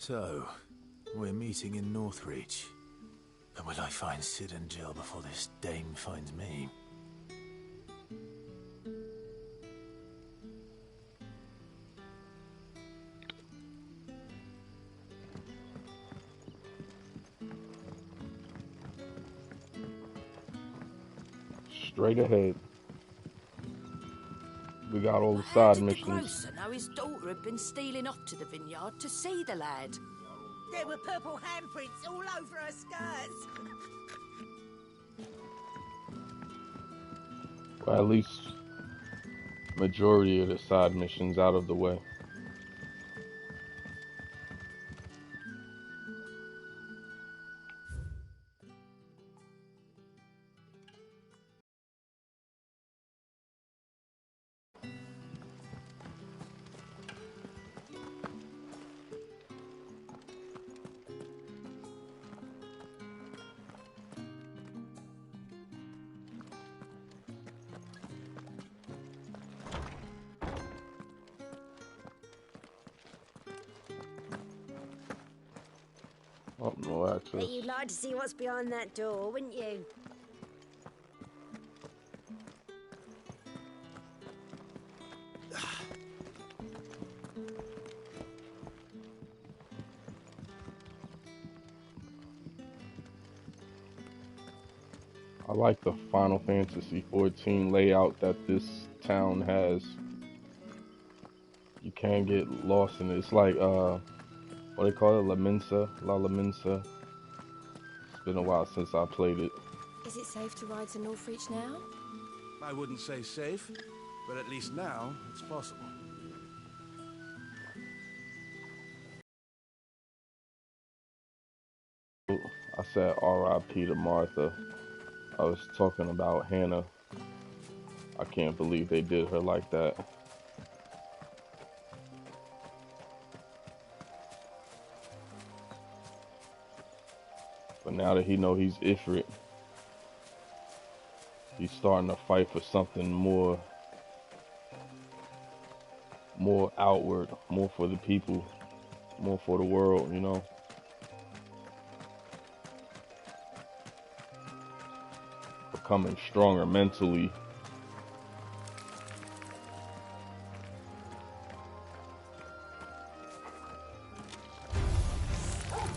So, we're meeting in Northreach. And will I find Sid and Jill before this dame finds me? Straight ahead. We got all the side missions. How did the grocer know his daughter had been stealing off to the vineyard to see the lad? There were purple handprints all over her skirts. Well, at least majority of the side missions out of the way. Oh, no access. Bet you'd like to see what's behind that door, wouldn't you? I like the Final Fantasy XIV layout that this town has. You can't get lost in it. It's like, what do they call it? La Minsa. It's been a while since I played it. Is it safe to ride to Northreach now? I wouldn't say safe, but at least now it's possible. I said R.I.P. to Martha. I was talking about Hannah. I can't believe they did her like that. But now that he know he's Ifrit, he's starting to fight for something more outward, more for the people, more for the world, you know? Becoming stronger mentally.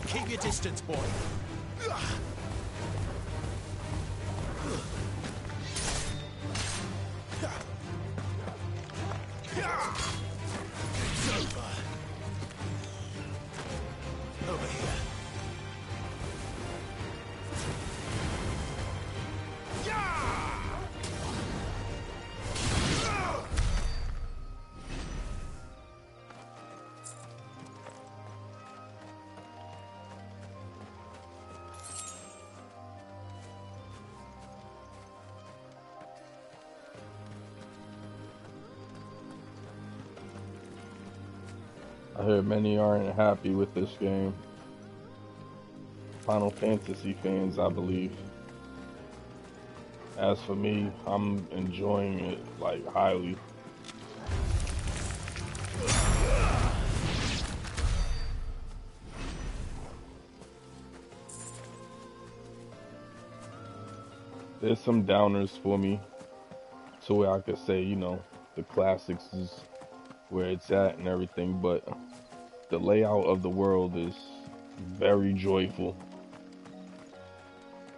Keep your distance, boy. Over here. I heard many aren't happy with this game. Final Fantasy fans, I believe. As for me, I'm enjoying it, like, highly. There's some downers for me, to where I could say, you know, the classics is where it's at and everything, but the layout of the world is very joyful.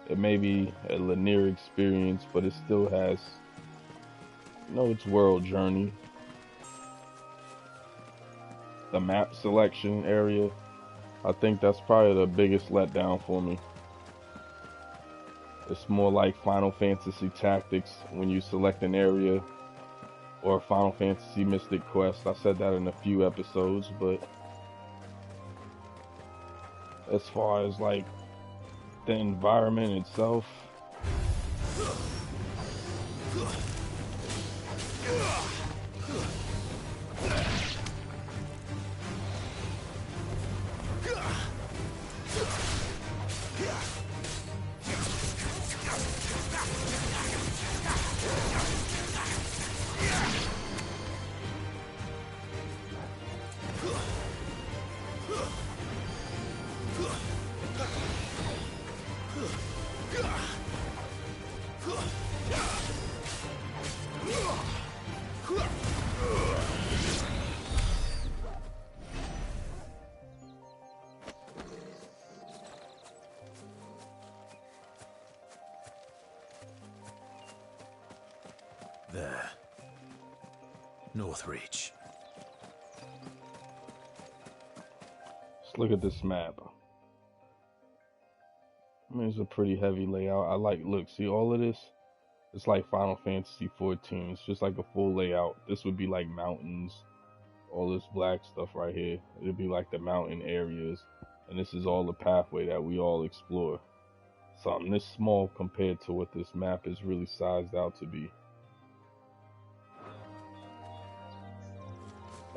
It may be a linear experience, but it still has, you know, its world journey. The map selection area, I think that's probably the biggest letdown for me. It's more like Final Fantasy Tactics when you select an area, or Final Fantasy Mystic Quest. I said that in a few episodes, but as far as like the environment itself, There. Northreach. Let's look at this map. I mean, it's a pretty heavy layout. I like, look, see all of this? It's like Final Fantasy 14. It's just like a full layout. This would be like mountains. All this black stuff right here. It'd be like the mountain areas. And this is all the pathway that we all explore. Something this small compared to what this map is really sized out to be.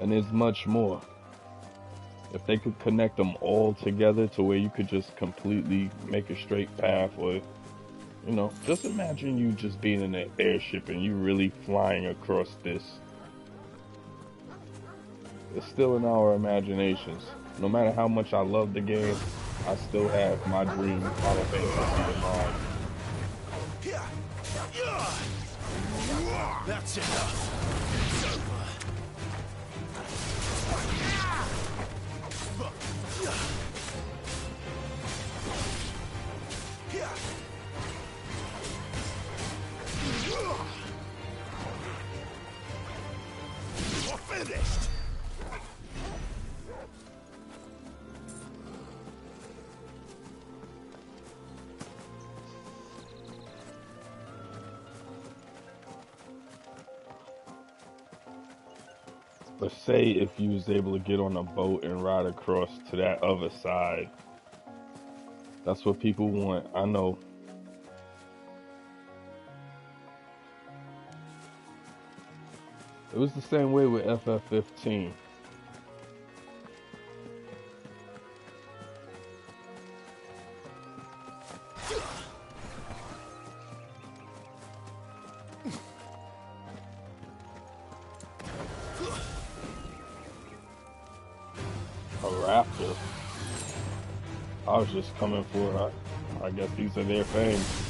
And there's much more. If they could connect them all together to where you could just completely make a straight path, or, you know, just imagine you just being in an airship and you really flying across this. It's still in our imaginations. No matter how much I love the game, I still have my dream Final Fantasy in mind. That's enough. It's over. You're finished. But say if you was able to get on a boat and ride across to that other side. That's what people want, I know. It was the same way with FF15. I was just coming for, I guess these are their fangs.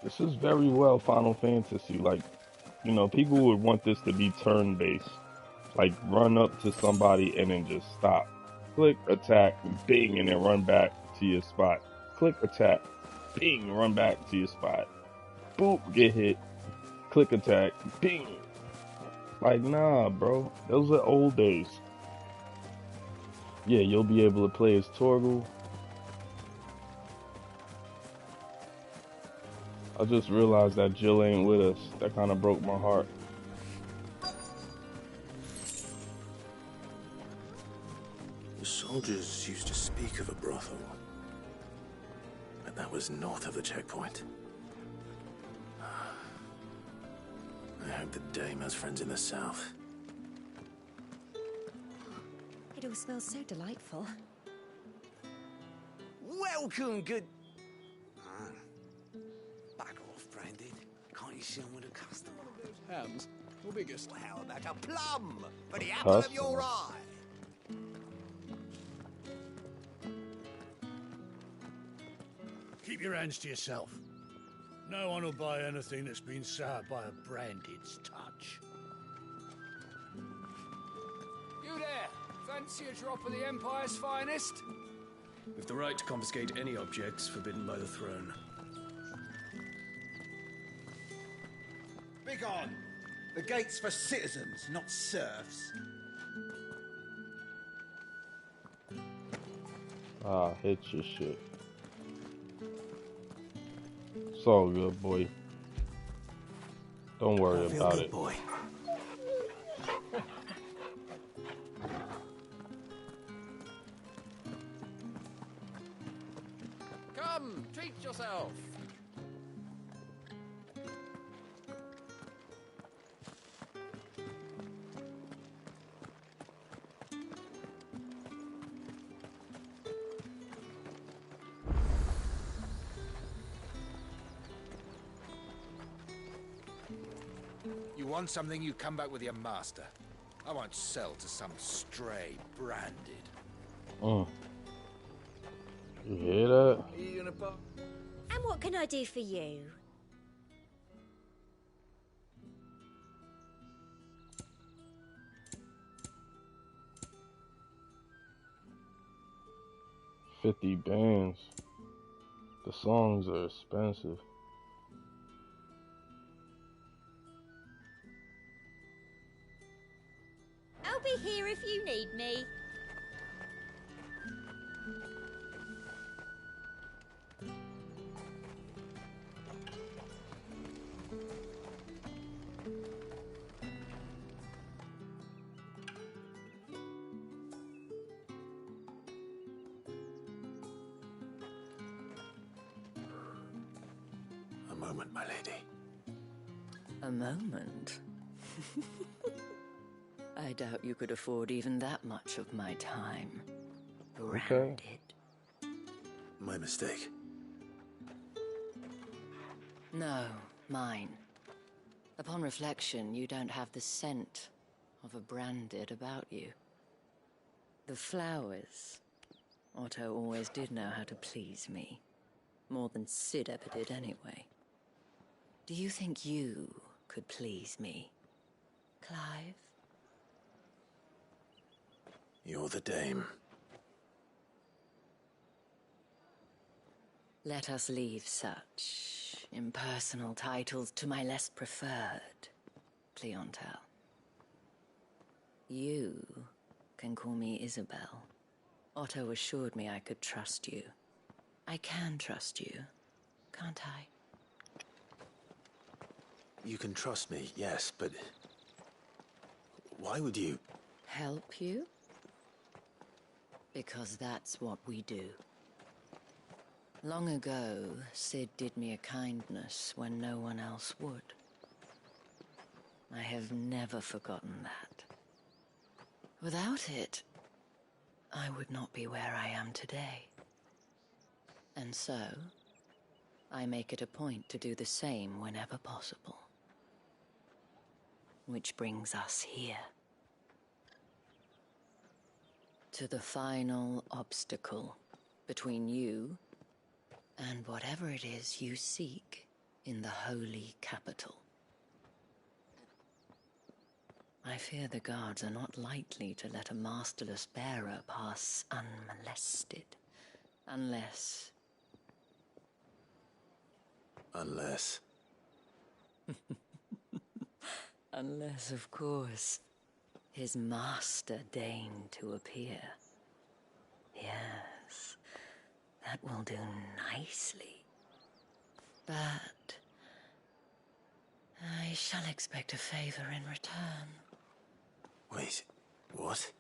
This is very well Final Fantasy. Like, you know, people would want this to be turn-based. Like, run up to somebody and then just stop. Click, attack, bing, and then run back to your spot. Click, attack, bing, run back to your spot. Boop, get hit. Click, attack, bing. Like, nah, bro. Those are old days. Yeah, you'll be able to play as Torgal. I just realized that Jill ain't with us. That kind of broke my heart. The soldiers used to speak of a brothel. But that was north of the checkpoint. I hope the dame has friends in the south. It all smells so delightful. Welcome, good... Back off, Brandon. Can't you see I'm with a customer? Hams, or biggest? Well, how about a plum for the apple of your eye? Keep your hands to yourself. No one will buy anything that's been soured by a branded's touch. You there! Fancy a drop of the Empire's finest? With the right to confiscate any objects forbidden by the throne. Begone! The gate's for citizens, not serfs. Ah, hit your shit. It's all good, boy. Don't worry Feel about good, it. boy. Come, treat yourself. You want something, you come back with your master. I won't sell to some stray branded. You hear that? And what can I do for you? $50. The songs are expensive. I'll be here if you need me. A moment, my lady. A moment? I doubt you could afford even that much of my time. Branded. My mistake. No, mine. Upon reflection, you don't have the scent of a branded about you. The flowers. Otto always did know how to please me. More than Sid ever did anyway. Do you think you could please me, Clive? You're the dame. Let us leave such impersonal titles to my less preferred clientele. You can call me Isabelle. Otto assured me I could trust you. I can trust you, can't I? You can trust me, yes, but why would you? Help you? Because that's what we do. Long ago, Sid did me a kindness when no one else would. I have never forgotten that. Without it, I would not be where I am today. And so, I make it a point to do the same whenever possible. Which brings us here. To the final obstacle between you and whatever it is you seek in the holy capital. I fear the guards are not likely to let a masterless bearer pass unmolested. Unless... Unless, of course, his master deigned to appear. Yes, that will do nicely. But I shall expect a favor in return. Wait, what?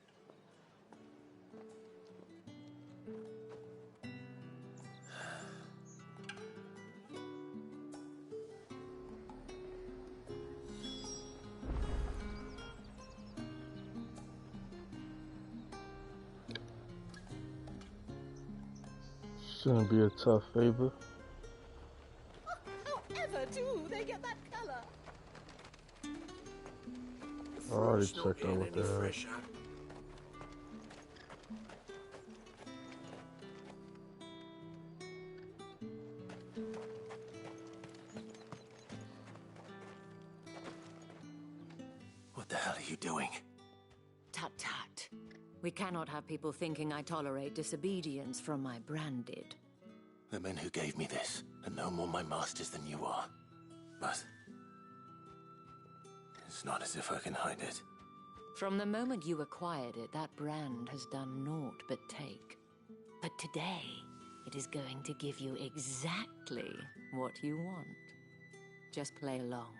Shouldn't be a tough favor. However do they get that color? I already checked out what they have. What the hell are you doing? Tut tut. We cannot have people thinking I tolerate disobedience from my branded. The men who gave me this are no more my masters than you are. But it's not as if I can hide it. From the moment you acquired it, that brand has done naught but take. But today, it is going to give you exactly what you want. Just play along.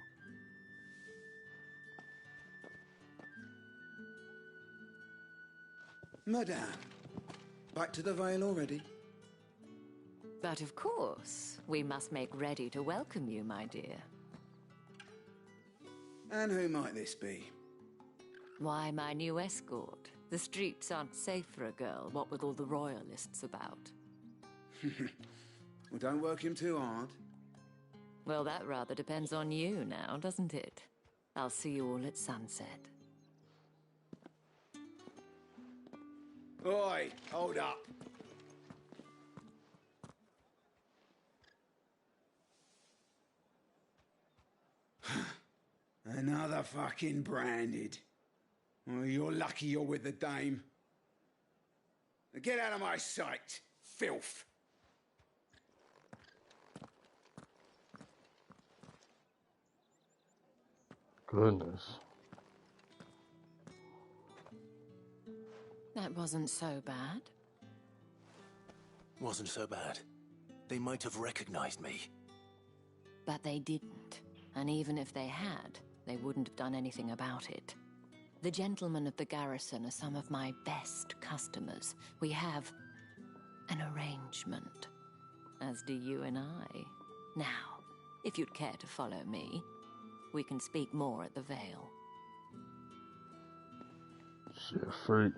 Madame, back to the Vale already? But of course, we must make ready to welcome you, my dear. And who might this be? Why, my new escort. The streets aren't safe for a girl, what with all the royalists about. Well, don't work him too hard. Well, that rather depends on you now, doesn't it? I'll see you all at sunset. Oi, hold up. Another fucking branded. Well, you're lucky you're with the dame. Now get out of my sight, filth. Goodness. That wasn't so bad. Wasn't so bad. They might have recognized me. But they didn't. And even if they had, they wouldn't have done anything about it. The gentlemen of the garrison are some of my best customers. We have an arrangement, as do you and I. Now, if you'd care to follow me, we can speak more at the Vale. Shit, freak.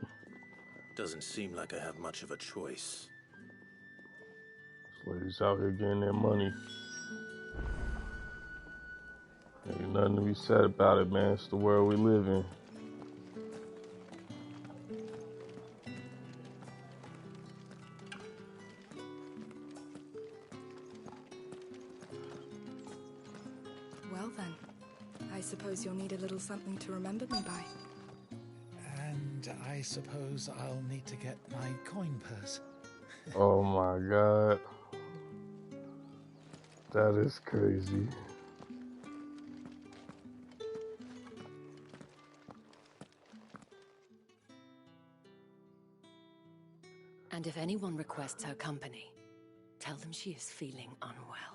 Doesn't seem like I have much of a choice. This lady's out here getting their money. Ain't nothing to be said about it, man. It's the world we live in. Well then, I suppose you'll need a little something to remember me by. And I suppose I'll need to get my coin purse. Oh my god. That is crazy. And if anyone requests her company, tell them she is feeling unwell.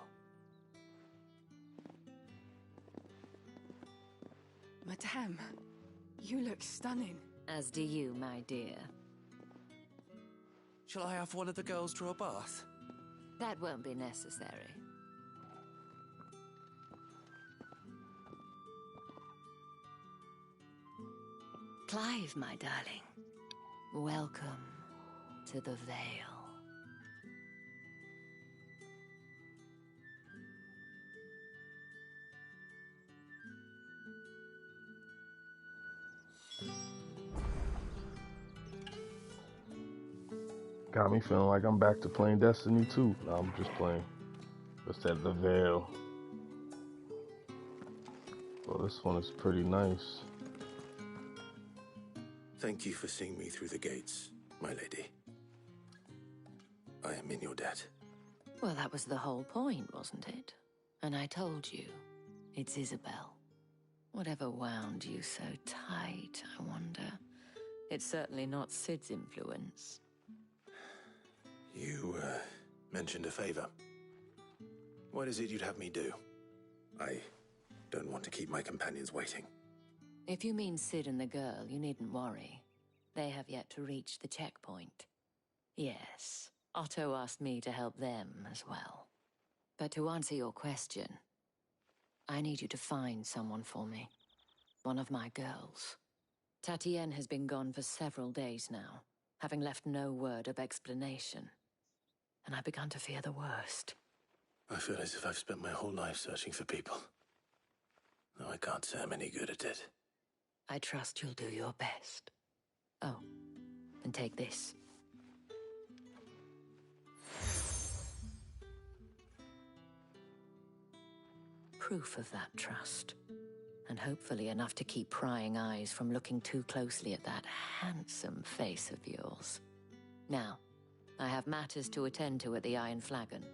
Madame, you look stunning. As do you, my dear. Shall I have one of the girls draw a bath? That won't be necessary. Clive, my darling. Welcome to the Vale. Got me feeling like I'm back to playing Destiny 2. No, I'm just playing. Just at the Vale. Well, this one is pretty nice. Thank you for seeing me through the gates, my lady. I am in your debt. Well, that was the whole point, wasn't it? And I told you, it's Isabelle. Whatever wound you so tight, I wonder. It's certainly not Sid's influence. You, mentioned a favor. What is it you'd have me do? I don't want to keep my companions waiting. If you mean Sid and the girl, you needn't worry. They have yet to reach the checkpoint. Yes, Otto asked me to help them as well. But to answer your question, I need you to find someone for me. One of my girls. Tatienne has been gone for several days now, having left no word of explanation. And I've begun to fear the worst. I feel as if I've spent my whole life searching for people. Though I can't say I'm any good at it. I trust you'll do your best. Oh, and take this. Proof of that trust. And hopefully enough to keep prying eyes from looking too closely at that handsome face of yours. Now, I have matters to attend to at the Iron Flagon.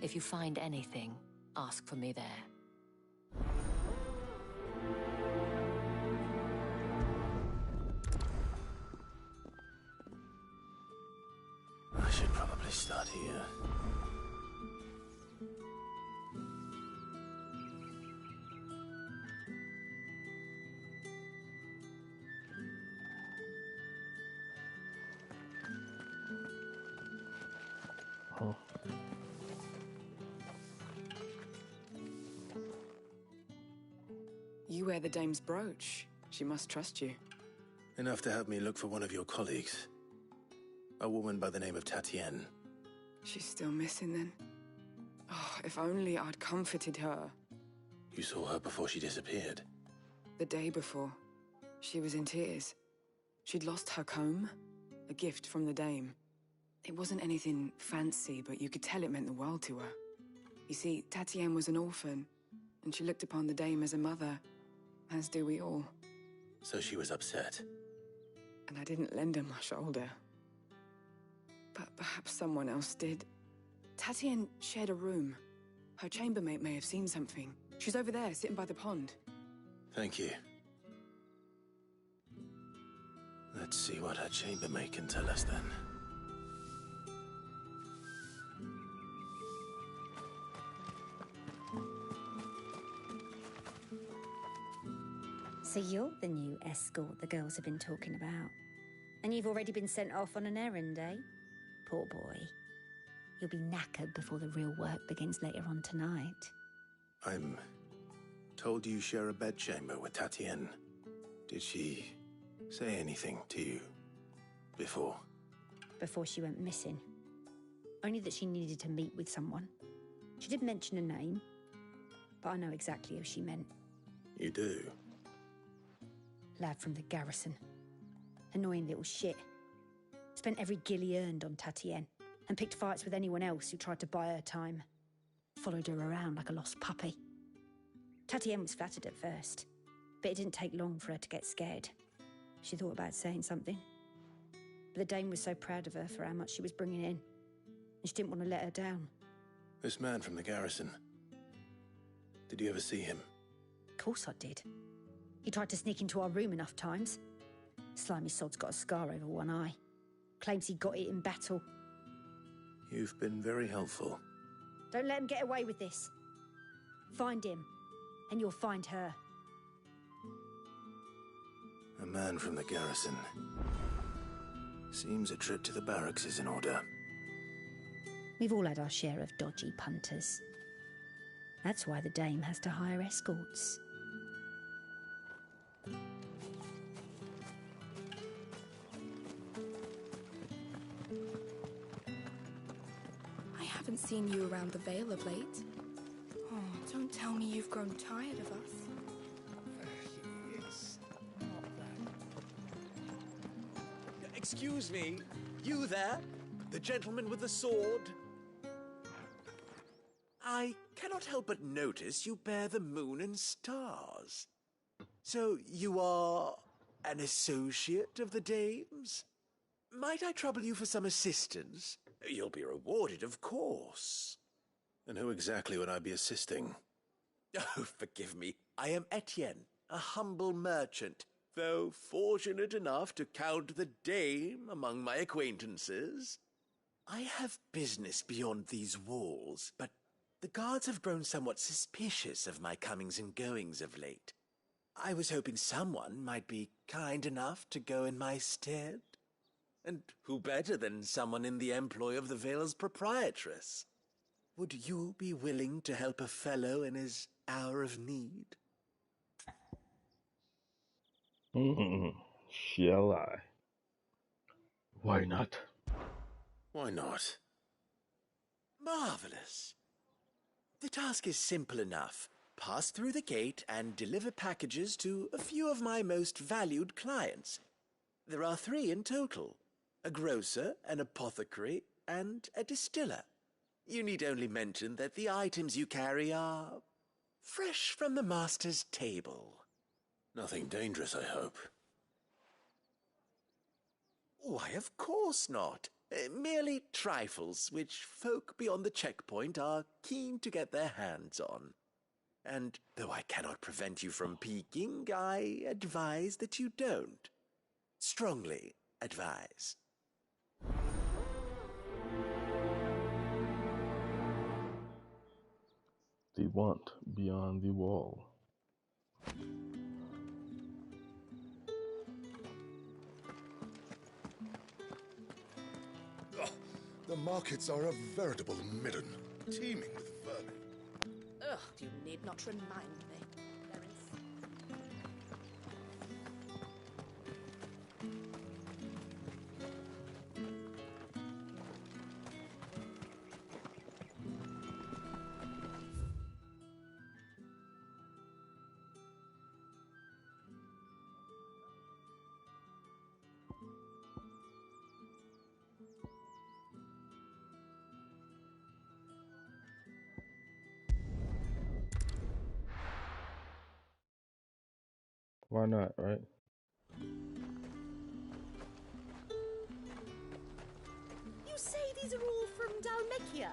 If you find anything, ask for me there. I should start here. Huh. You wear the dame's brooch. She must trust you. Enough to have me look for one of your colleagues. A woman by the name of Tatienne. She's still missing then. Oh, if only I'd comforted her. You saw her before she disappeared. The day before. She was in tears. She'd lost her comb, a gift from the dame. It wasn't anything fancy, but you could tell it meant the world to her. You see, Tatienne was an orphan, and she looked upon the dame as a mother, as do we all. So she was upset. And I didn't lend her my shoulder. But perhaps someone else did. Tatienne shared a room. Her chambermaid may have seen something. She's over there, sitting by the pond. Thank you. Let's see what her chambermaid can tell us then. So you're the new escort the girls have been talking about. And you've already been sent off on an errand, eh? Poor boy. You'll be knackered before the real work begins later on tonight. I'm told you share a bedchamber with Tatienne. Did she say anything to you before? Before she went missing. Only that she needed to meet with someone. She did mention a name, but I know exactly who she meant. You do? Lad from the garrison. Annoying little shit. Spent every guil he earned on Tatienne, and picked fights with anyone else who tried to buy her time. Followed her around like a lost puppy. Tatienne was flattered at first, but it didn't take long for her to get scared. She thought about saying something. But the dame was so proud of her for how much she was bringing in, and she didn't want to let her down. This man from the garrison. Did you ever see him? Of course I did. He tried to sneak into our room enough times. Slimy sod's got a scar over one eye. Claims he got it in battle. You've been very helpful. Don't let him get away with this. Find him, and you'll find her. A man from the garrison. Seems a trip to the barracks is in order. We've all had our share of dodgy punters. That's why the dame has to hire escorts. I haven't seen you around the Vale of late. Oh, don't tell me you've grown tired of us. It's not that. Excuse me, you there? The gentleman with the sword? I cannot help but notice you bear the moon and stars. So you are an associate of the dame's? Might I trouble you for some assistance? You'll be rewarded, of course. And who exactly would I be assisting? Oh, forgive me. I am Etienne, a humble merchant, though fortunate enough to count the dame among my acquaintances. I have business beyond these walls, but the guards have grown somewhat suspicious of my comings and goings of late. I was hoping someone might be kind enough to go in my stead. And who better than someone in the employ of the Vale's proprietress? Would you be willing to help a fellow in his hour of need? Shall I? Why not? Why not? Marvelous. The task is simple enough. Pass through the gate and deliver packages to a few of my most valued clients. There are 3 in total. A grocer, an apothecary, and a distiller. You need only mention that the items you carry are fresh from the master's table. Nothing dangerous, I hope. Why, of course not. Merely trifles which folk beyond the checkpoint are keen to get their hands on. And though I cannot prevent you from peeking, I advise that you don't. Strongly advise. The want beyond the wall. Oh, the markets are a veritable midden, teeming with vermin. Ugh, you need not remind me. Why not, right? You say these are all from Dalmekia?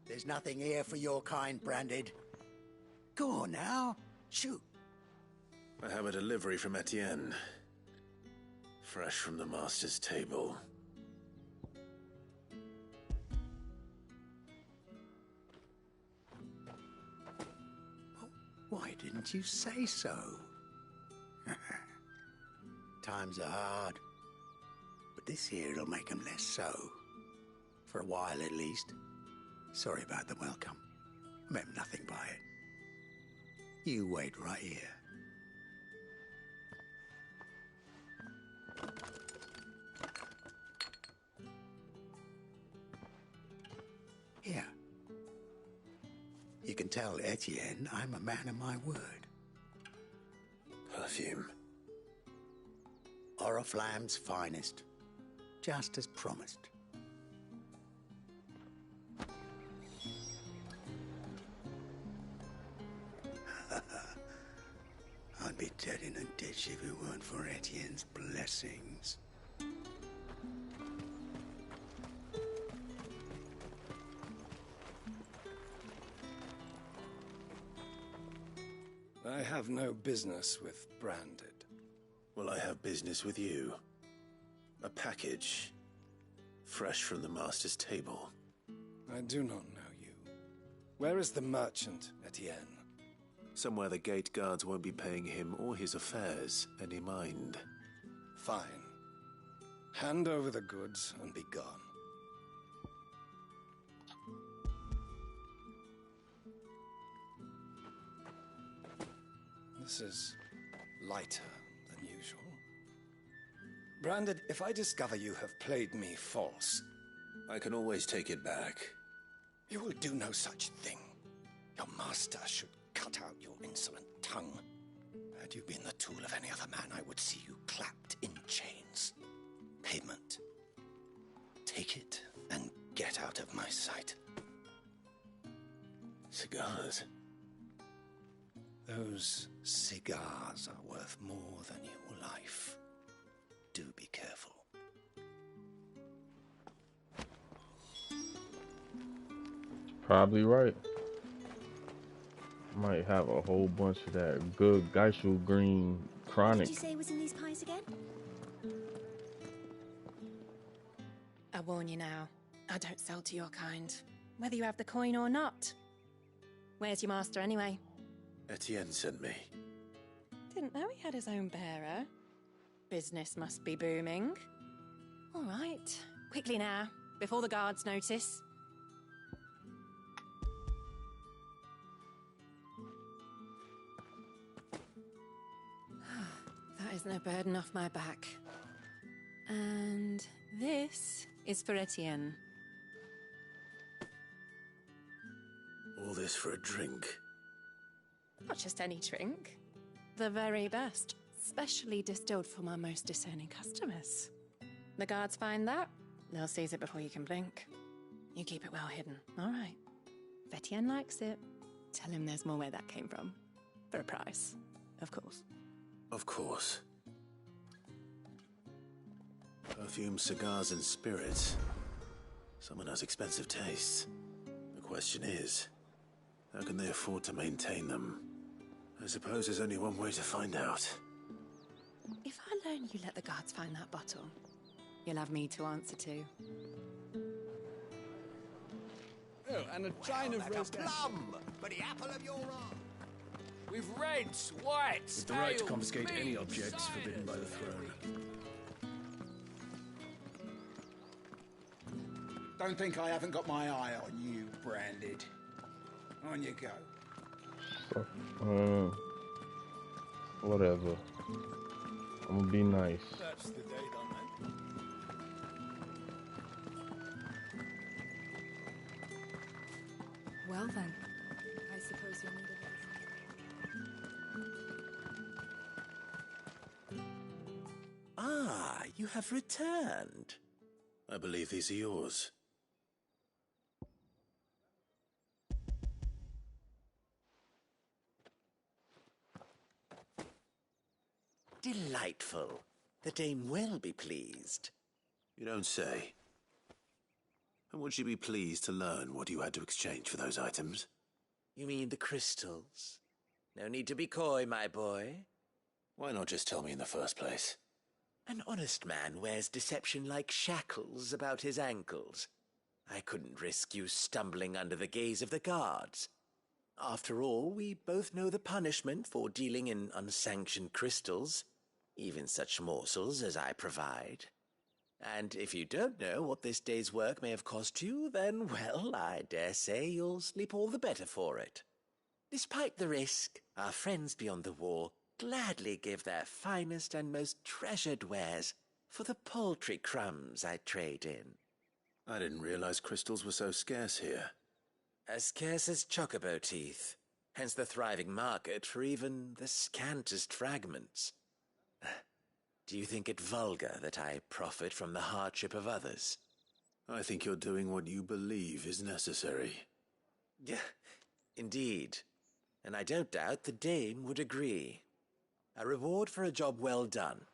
There's nothing here for your kind, Branded. Go on now, shoot. I have a delivery from Etienne. Fresh from the master's table. Why didn't you say so? Times are hard. But this here'll make 'em less so. For a while, at least. Sorry about the welcome. Meant nothing by it. You wait right here. Here. You can tell Etienne I'm a man of my word. Perfume. Oriflamme's finest. Just as promised. I'd be dead in a ditch if it weren't for Etienne's blessings. I have no business with Branded. Well, I have business with you. A package. Fresh from the master's table. I do not know you. Where is the merchant, Etienne? Somewhere the gate guards won't be paying him or his affairs any mind. Fine. Hand over the goods and be gone. This is lighter than usual. Branded, if I discover you have played me false... I can always take it back. You will do no such thing. Your master should cut out your insolent tongue. Had you been the tool of any other man, I would see you clapped in chains. Payment. Take it and get out of my sight. Cigars. Those cigars are worth more than your life. Do be careful. Probably right. Might have a whole bunch of that good Geishel green chronic. What did you say was in these pies again? I warn you now, I don't sell to your kind, whether you have the coin or not. Where's your master anyway? Etienne sent me. Didn't know he had his own bearer. Business must be booming. All right, quickly now, before the guards notice. That is no burden off my back. And this is for Etienne. All this for a drink. Not just any drink. The very best. Specially distilled for my most discerning customers. The guards find that, they'll seize it before you can blink. You keep it well hidden, all right? If Etienne likes it, tell him there's more where that came from. For a price, of course. Of course. Perfume, cigars, and spirits. Someone has expensive tastes. The question is, how can they afford to maintain them? I suppose there's only one way to find out. If I learn you let the guards find that bottle, you'll have me to answer to. Oh, and a chain of like roast a plum, but the apple of your eye. with reds, whites, With the right to ales, confiscate any mead, objects cider, forbidden by the throne. Don't think I haven't got my eye on you, Branded. On you go. Whatever. I'm gonna be nice. That's the day done, then. Well then, I suppose you'll need a Ah, you have returned. I believe these are yours. Delightful. The dame will be pleased. You don't say. And would she be pleased to learn what you had to exchange for those items? You mean the crystals? No need to be coy, my boy. Why not just tell me in the first place? An honest man wears deception like shackles about his ankles. I couldn't risk you stumbling under the gaze of the guards. After all, we both know the punishment for dealing in unsanctioned crystals, even such morsels as I provide. And if you don't know what this day's work may have cost you, then, well, I dare say you'll sleep all the better for it. Despite the risk, our friends beyond the wall gladly give their finest and most treasured wares for the paltry crumbs I trade in. I didn't realize crystals were so scarce here. As scarce as chocobo teeth, hence the thriving market for even the scantest fragments. Do you think it vulgar that I profit from the hardship of others? I think you're doing what you believe is necessary. Yeah, indeed. And I don't doubt the dame would agree. A reward for a job well done.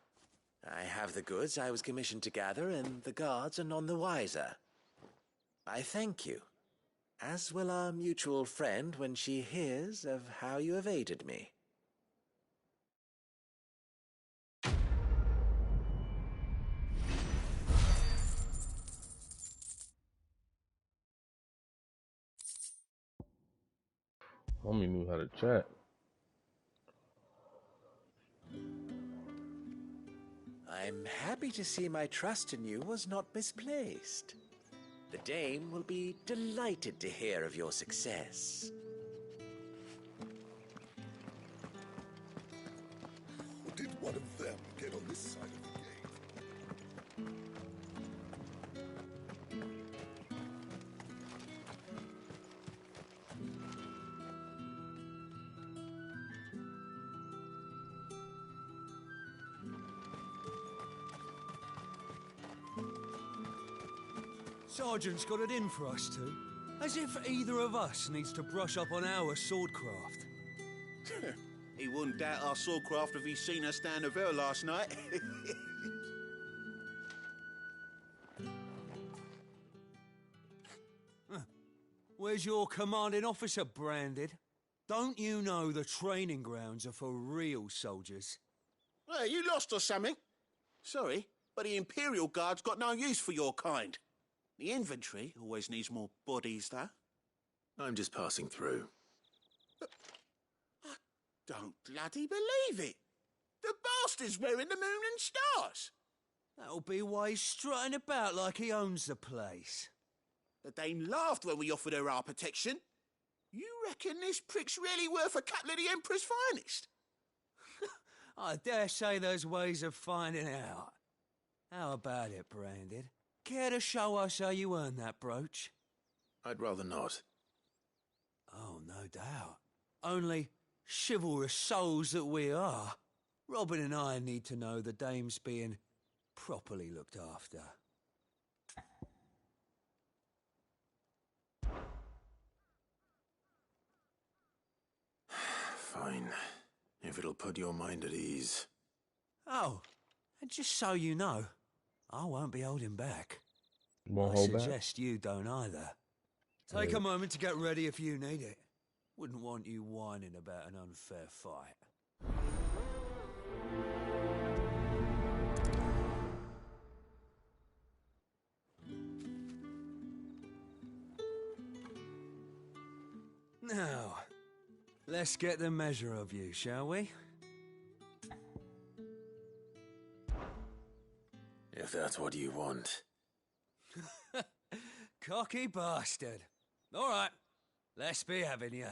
I have the goods I was commissioned to gather, and the guards are none the wiser. I thank you, as will our mutual friend when she hears of how you have aided me. Homie knew how to chat. I'm happy to see my trust in you was not misplaced. The dame will be delighted to hear of your success. How did one of them get on this side of the gate? Sergeant's got it in for us two. As if either of us needs to brush up on our swordcraft. He wouldn't doubt our swordcraft if he'd seen us down the Vale last night. Where's your commanding officer, Branded? Don't you know the training grounds are for real soldiers? Hey, you lost or something? Sorry, but the Imperial Guard's got no use for your kind. The infantry always needs more bodies, though. I'm just passing through. I don't bloody believe it. The bastard's wearing the moon and stars. That'll be why he's strutting about like he owns the place. The dame laughed when we offered her our protection. You reckon this prick's really worth a couple of the Emperor's finest? I dare say there's ways of finding out. How about it, Branded? Care to show us how you earned that brooch? I'd rather not. Oh, no doubt. Only, chivalrous souls that we are, Robin and I need to know the dame's being properly looked after. Fine. If it'll put your mind at ease. Oh, and just so you know, I won't be holding back. Won't I hold back? suggest you don't either. Take a moment to get ready if you need it. Wouldn't want you whining about an unfair fight. Now, let's get the measure of you, shall we? If that's what you want. Cocky bastard. All right, let's be having you.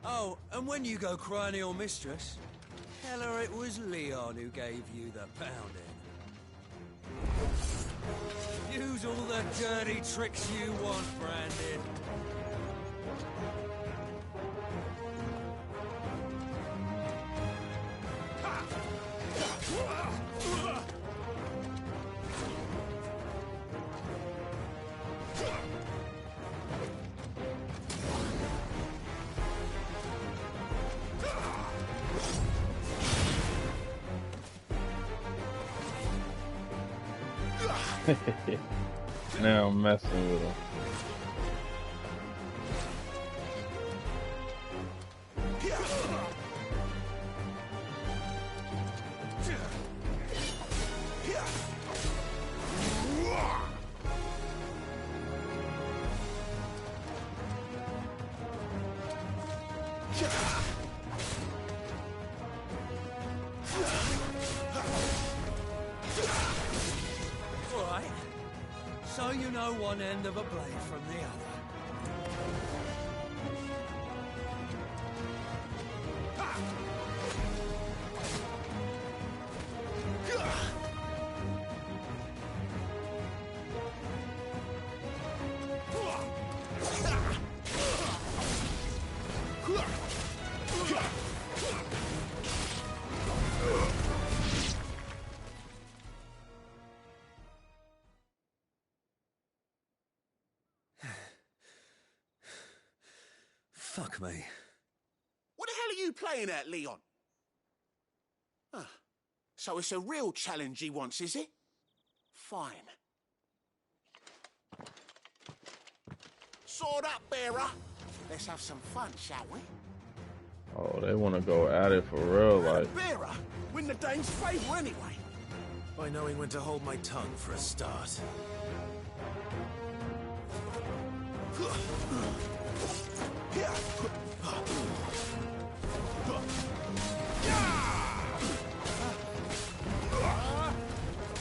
Oh, and when you go crying to your mistress, tell her it was Leon who gave you the pounding. Use all the dirty tricks you want, Brandon. Now I'm messing with him. So you know one end of a blade from the other. Fuck me. What the hell are you playing at, Leon? Ah, so it's a real challenge he wants, is it? Fine. Sword up, bearer. Let's have some fun, shall we? Oh, they want to go at it for real, like. Bearer, win the Dane's favour anyway. By knowing when to hold my tongue for a start.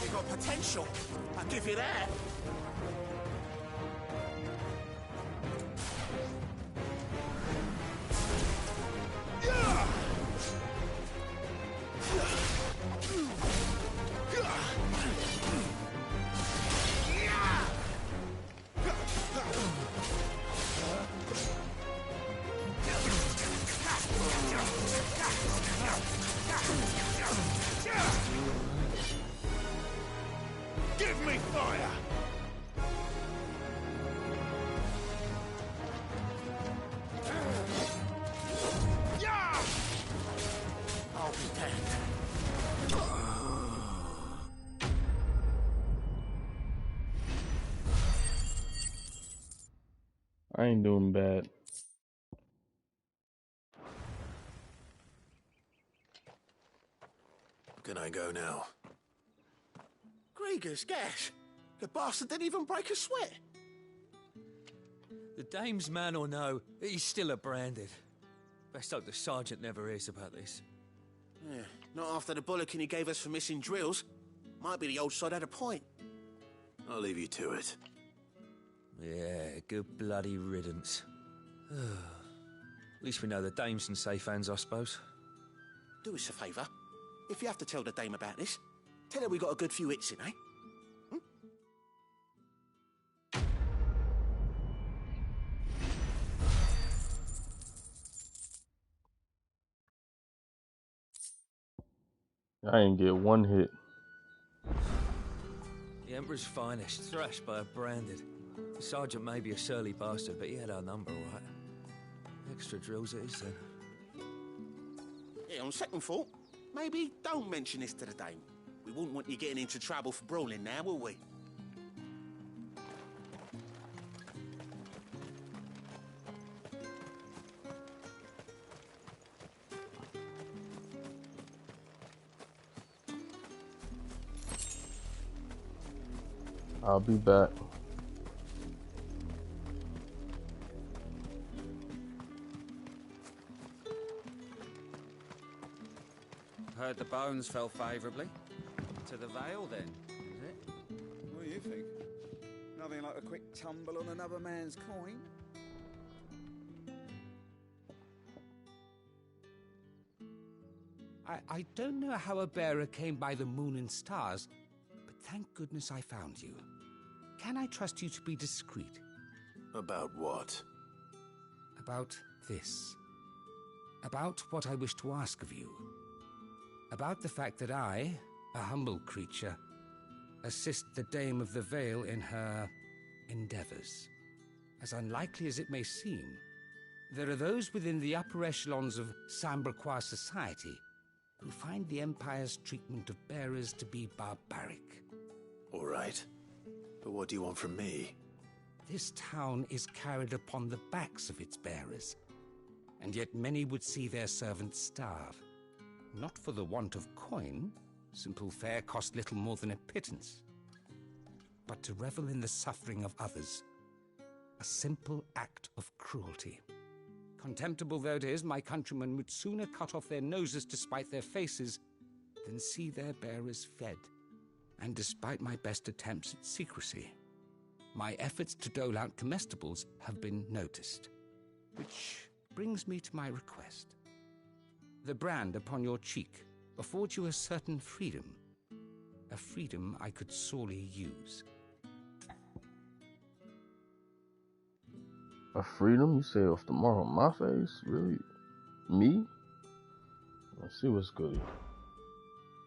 You got potential. I'll give you that. Give me fire! I'll be damned. I ain't doing bad. Can I go now? Grieger's gas. The bastard didn't even break a sweat. The dame's man or no, he's still a branded. Best hope the sergeant never hears about this. Yeah, not after the bullocking he gave us for missing drills. Might be the old sod had a point. I'll leave you to it. Yeah, good bloody riddance. At least we know the dame's in safe hands, I suppose. Do us a favour. If you have to tell the dame about this, tell her we got a good few hits in, eh? I ain't get one hit. The Emperor's finest, thrashed by a branded. The sergeant may be a surly bastard, but he had our number, all right. Extra drills it is, then. Yeah, on second thought, maybe don't mention this to the dame. We wouldn't want you getting into trouble for brawling now, will we? I'll be back. Heard the bones fell favourably. To the Vale, then, is it? What do you think? Nothing like a quick tumble on another man's coin? I don't know how a bearer came by the moon and stars, but thank goodness I found you. Can I trust you to be discreet? About what? About this. About what I wish to ask of you. About the fact that I, a humble creature, assist the Dame of the Vale in her endeavors. As unlikely as it may seem, there are those within the upper echelons of SanBreque society who find the Empire's treatment of bearers to be barbaric. All right. But what do you want from me? This town is carried upon the backs of its bearers, and yet many would see their servants starve. Not for the want of coin, simple fare cost little more than a pittance, but to revel in the suffering of others, a simple act of cruelty. Contemptible though it is, my countrymen would sooner cut off their noses to spite their faces than see their bearers fed. And despite my best attempts at secrecy, my efforts to dole out comestibles have been noticed. Which brings me to my request. The brand upon your cheek affords you a certain freedom, a freedom I could sorely use. A freedom? You say off tomorrow on my face? Really? Me? Let's see what's good.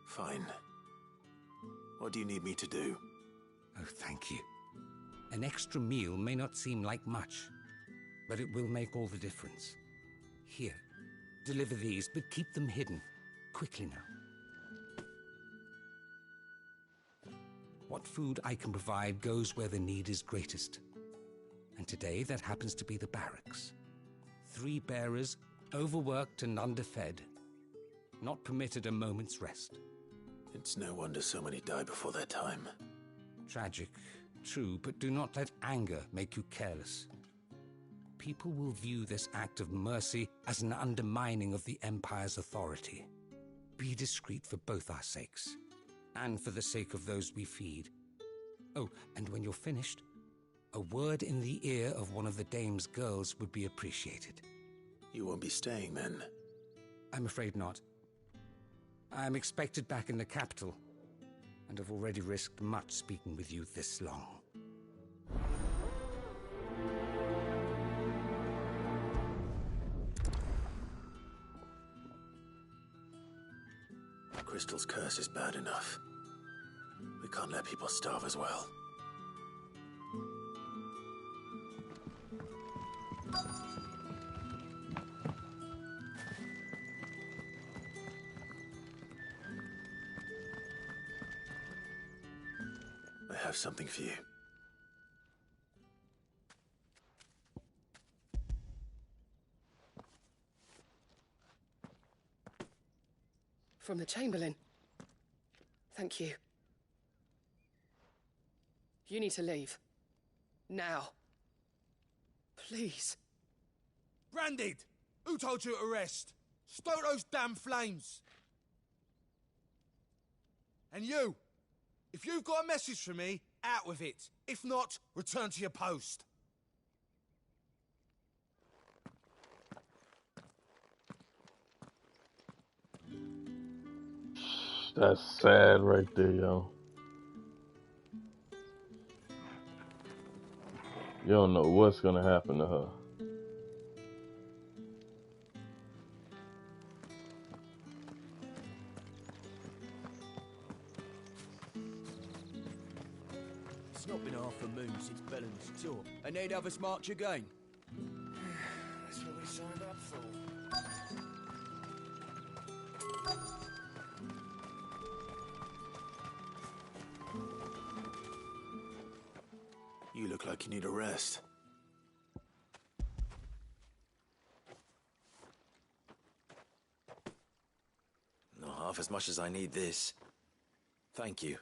Fine. What do you need me to do? Oh, thank you. An extra meal may not seem like much, but it will make all the difference. Here, deliver these, but keep them hidden. Quickly now. What food I can provide goes where the need is greatest. And today that happens to be the barracks. 3 bearers, overworked and underfed, not permitted a moment's rest. It's no wonder so many die before their time. Tragic, true, but do not let anger make you careless. People will view this act of mercy as an undermining of the Empire's authority. Be discreet for both our sakes, and for the sake of those we feed. Oh, and when you're finished, a word in the ear of one of the Dame's girls would be appreciated. You won't be staying then? I'm afraid not. I'm expected back in the capital, and have already risked much speaking with you this long. Crystal's curse is bad enough. We can't let people starve as well. I have something for you. From the Chamberlain. Thank you. You need to leave. Now. Please. Branded! Who told you to rest? Stoke those damn flames! And you! If you've got a message for me, out with it. If not, return to your post. That's sad right there, yo. You don't know what's gonna happen to her. It's not been half a moon since Bellen's tour, and they'd have us march again. That's what we signed up for. You look like you need a rest. Not half as much as I need this. Thank you.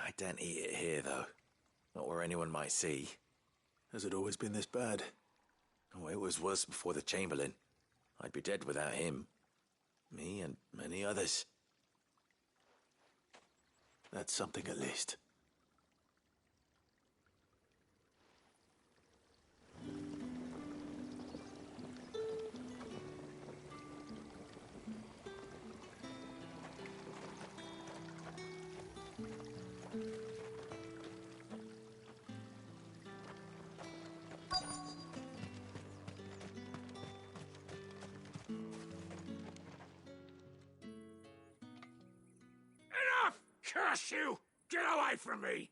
I don't eat it here, though. Not where anyone might see. Has it always been this bad? Oh, it was worse before the Chamberlain. I'd be dead without him. Me and many others. That's something at least. Enough! Curse you! Get away from me!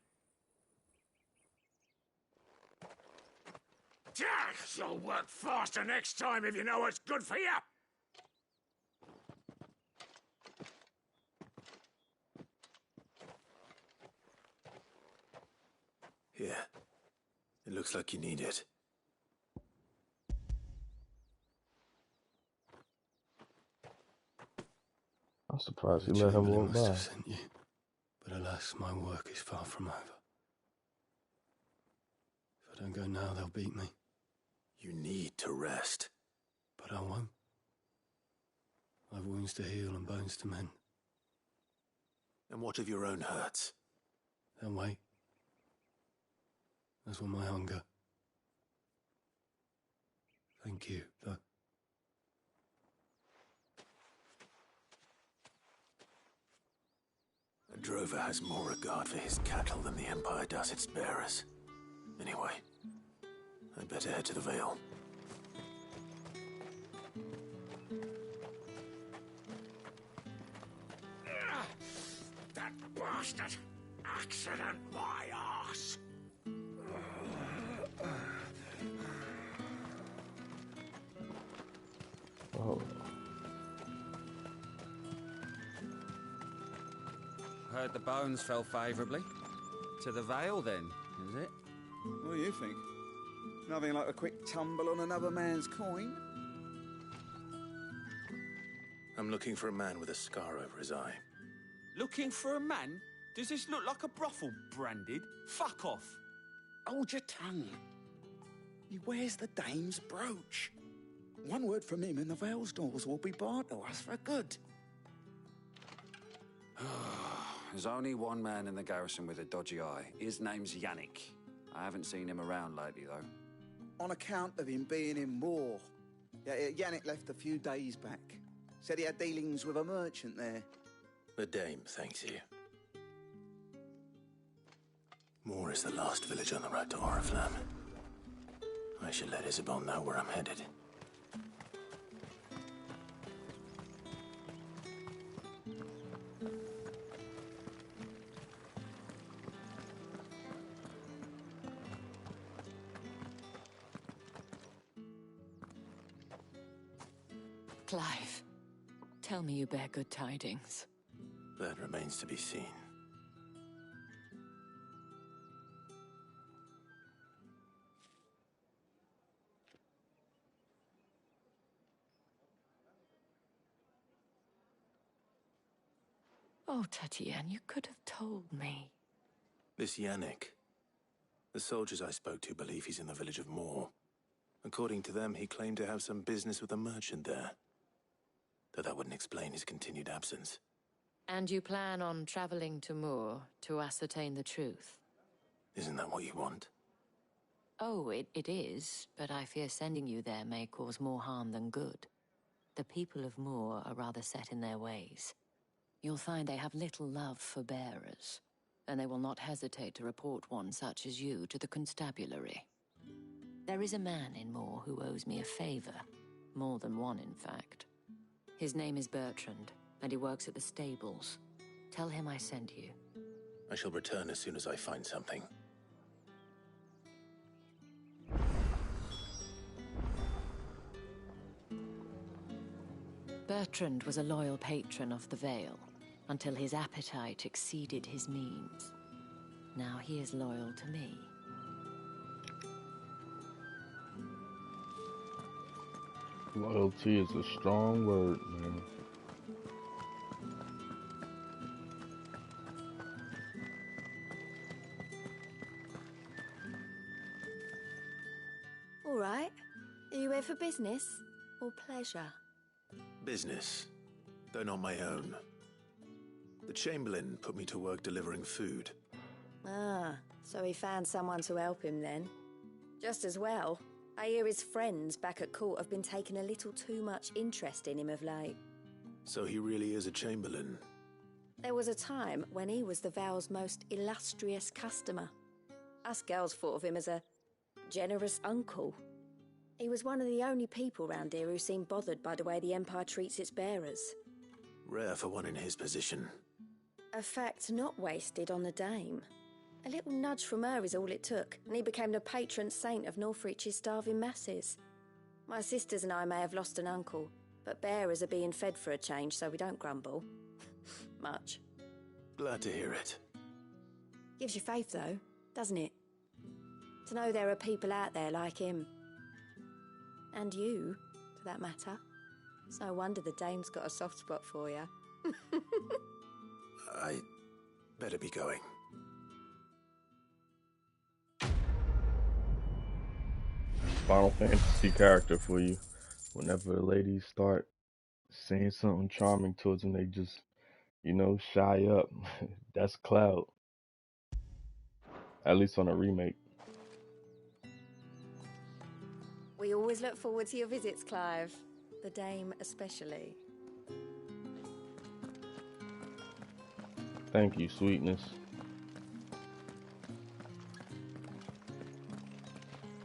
You'll work faster next time if you know what's good for you! Here. It looks like you need it. I'm surprised he let him walk by. Sent you, but alas, my work is far from over. If I don't go now, they'll beat me. You need to rest. But I won't. I've wounds to heal and bones to mend. And what of your own hurts? They'll wait. As will my hunger. Thank you, though. A drover has more regard for his cattle than the Empire does its bearers. Anyway, I'd better head to the Vale. That bastard! Accident my arse! Oh. Heard the bones fell favourably. To the Vale, then, is it? What do you think? Nothing like a quick tumble on another man's coin? I'm looking for a man with a scar over his eye. Looking for a man? Does this look like a brothel, Branded? Fuck off. Hold your tongue. He wears the dame's brooch. One word from him and the Vale's doors will be barred to us for good. There's only one man in the garrison with a dodgy eye. His name's Yannick. I haven't seen him around lately, though. On account of him being in war. Yeah, Yannick left a few days back. Said he had dealings with a merchant there. The dame thanks you. Moor is the last village on the road to Oriflamme. I should let Isabelle know where I'm headed. Clive, tell me you bear good tidings. That remains to be seen. Oh, Tatienne, you could have told me. This Yannick. The soldiers I spoke to believe he's in the village of Moor. According to them, he claimed to have some business with a merchant there. Though that wouldn't explain his continued absence. And you plan on traveling to Moor to ascertain the truth? Isn't that what you want? Oh, it is, but I fear sending you there may cause more harm than good. The people of Moor are rather set in their ways. You'll find they have little love for bearers, and they will not hesitate to report one such as you to the constabulary. There is a man in Moor who owes me a favor. More than one, in fact. His name is Bertrand, and he works at the stables. Tell him I sent you. I shall return as soon as I find something. Bertrand was a loyal patron of the Vale, until his appetite exceeded his means. Now he is loyal to me. Loyalty is a strong word, man. right. Are you here for business or pleasure? Business, though not my own. The Chamberlain put me to work delivering food. Ah, so he found someone to help him then. Just as well. I hear his friends back at court have been taking a little too much interest in him of late. So he really is a Chamberlain. There was a time when he was the Vale's most illustrious customer. Us girls thought of him as a generous uncle. He was one of the only people round here who seemed bothered by the way the Empire treats its bearers. Rare for one in his position. A fact not wasted on the Dame. A little nudge from her is all it took, and he became the patron saint of Northreach's starving masses. My sisters and I may have lost an uncle, but bearers are being fed for a change, so we don't grumble. Much. Glad to hear it. Gives you faith, though, doesn't it? To know there are people out there like him. And you, for that matter. It's no wonder the Dame's got a soft spot for you. I better be going. Final Fantasy character for you. Whenever the ladies start saying something charming towards them, they just, you know, shy up. That's Cloud. At least on a remake. We always look forward to your visits, Clive. The Dame especially. Thank you, sweetness.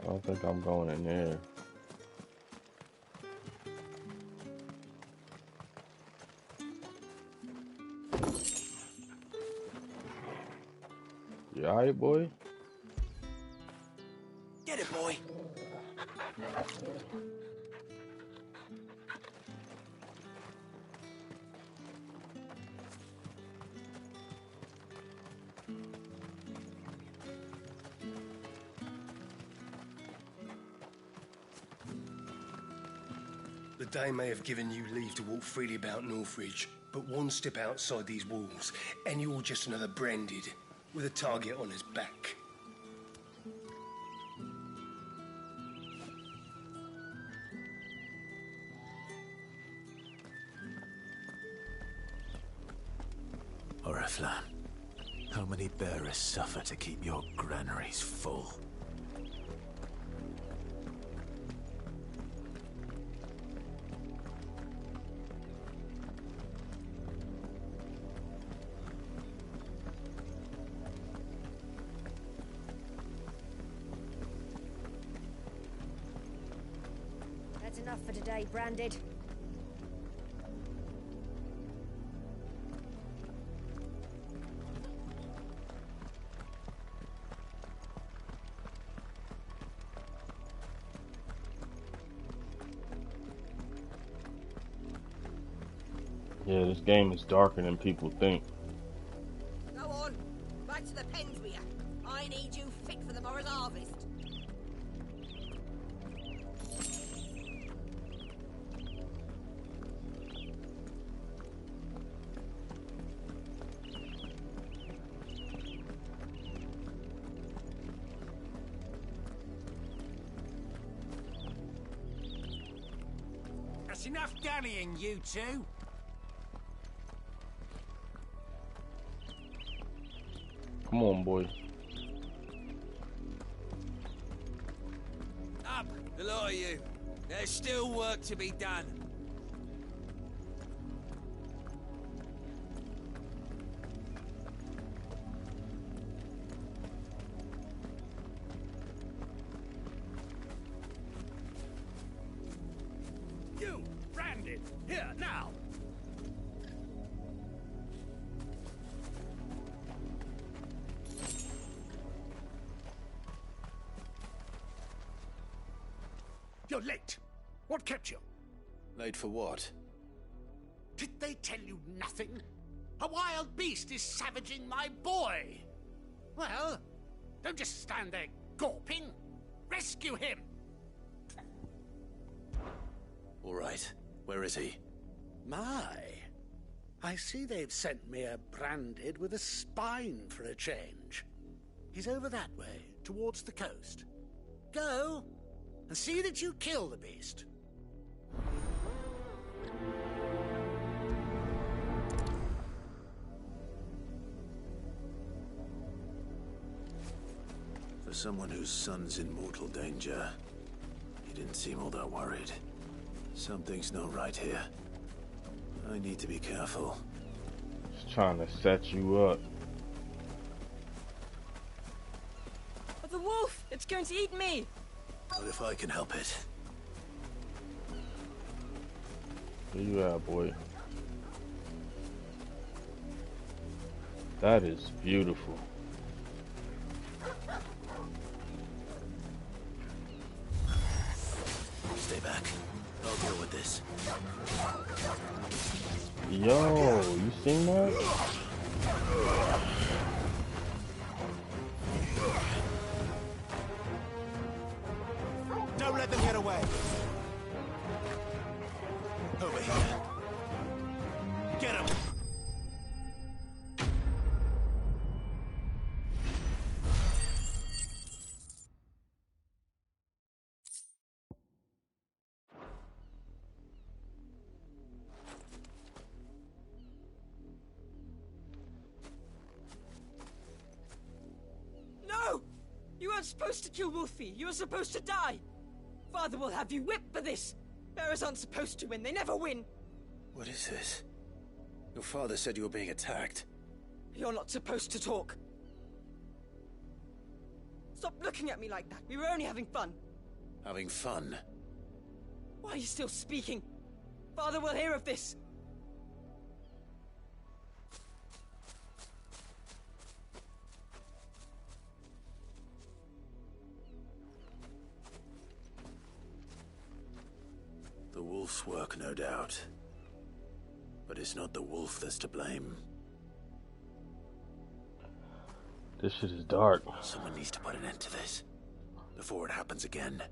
I don't think I'm going in there. You alright, boy? Get it, boy. The Dame may have given you leave to walk freely about Northreach, but one step outside these walls, and you're just another branded, with a target on his back. Oriflamme, how many bearers suffer to keep your granaries full? That's enough for today, Branded. Yeah, this game is darker than people think. Go on, back to the pens with you. I need you fit for the morrow's harvest. That's enough dallying, you two. Come on, boy. Up, the lot of you. There's still work to be done. You, Branded, here, now! You're late. What kept you? Late for what? Did they tell you nothing? A wild beast is savaging my boy. Well, don't just stand there gawping. Rescue him. All right. Where is he? My. I see they've sent me a Branded with a spine for a change. He's over that way, towards the coast. Go. and see that you kill the beast. For someone whose son's in mortal danger, he didn't seem all that worried. Something's not right here. I need to be careful. Just trying to set you up. Oh, the wolf! It's going to eat me! What if I can help it? Where you at, boy? That is beautiful. Stay back. I'll deal with this. Yo, you seen that? Don't let them get away. Over here. Get him. No! You weren't supposed to kill Wolfie. You were supposed to die. Father will have you whipped for this. Bearers aren't supposed to win. They never win. What is this? Your father said you were being attacked. You're not supposed to talk. Stop looking at me like that. We were only having fun. Having fun? Why are you still speaking? Father will hear of this. The wolf's work, no doubt. But it's not the wolf that's to blame. This shit is dark. Someone needs to put an end to this before it happens again.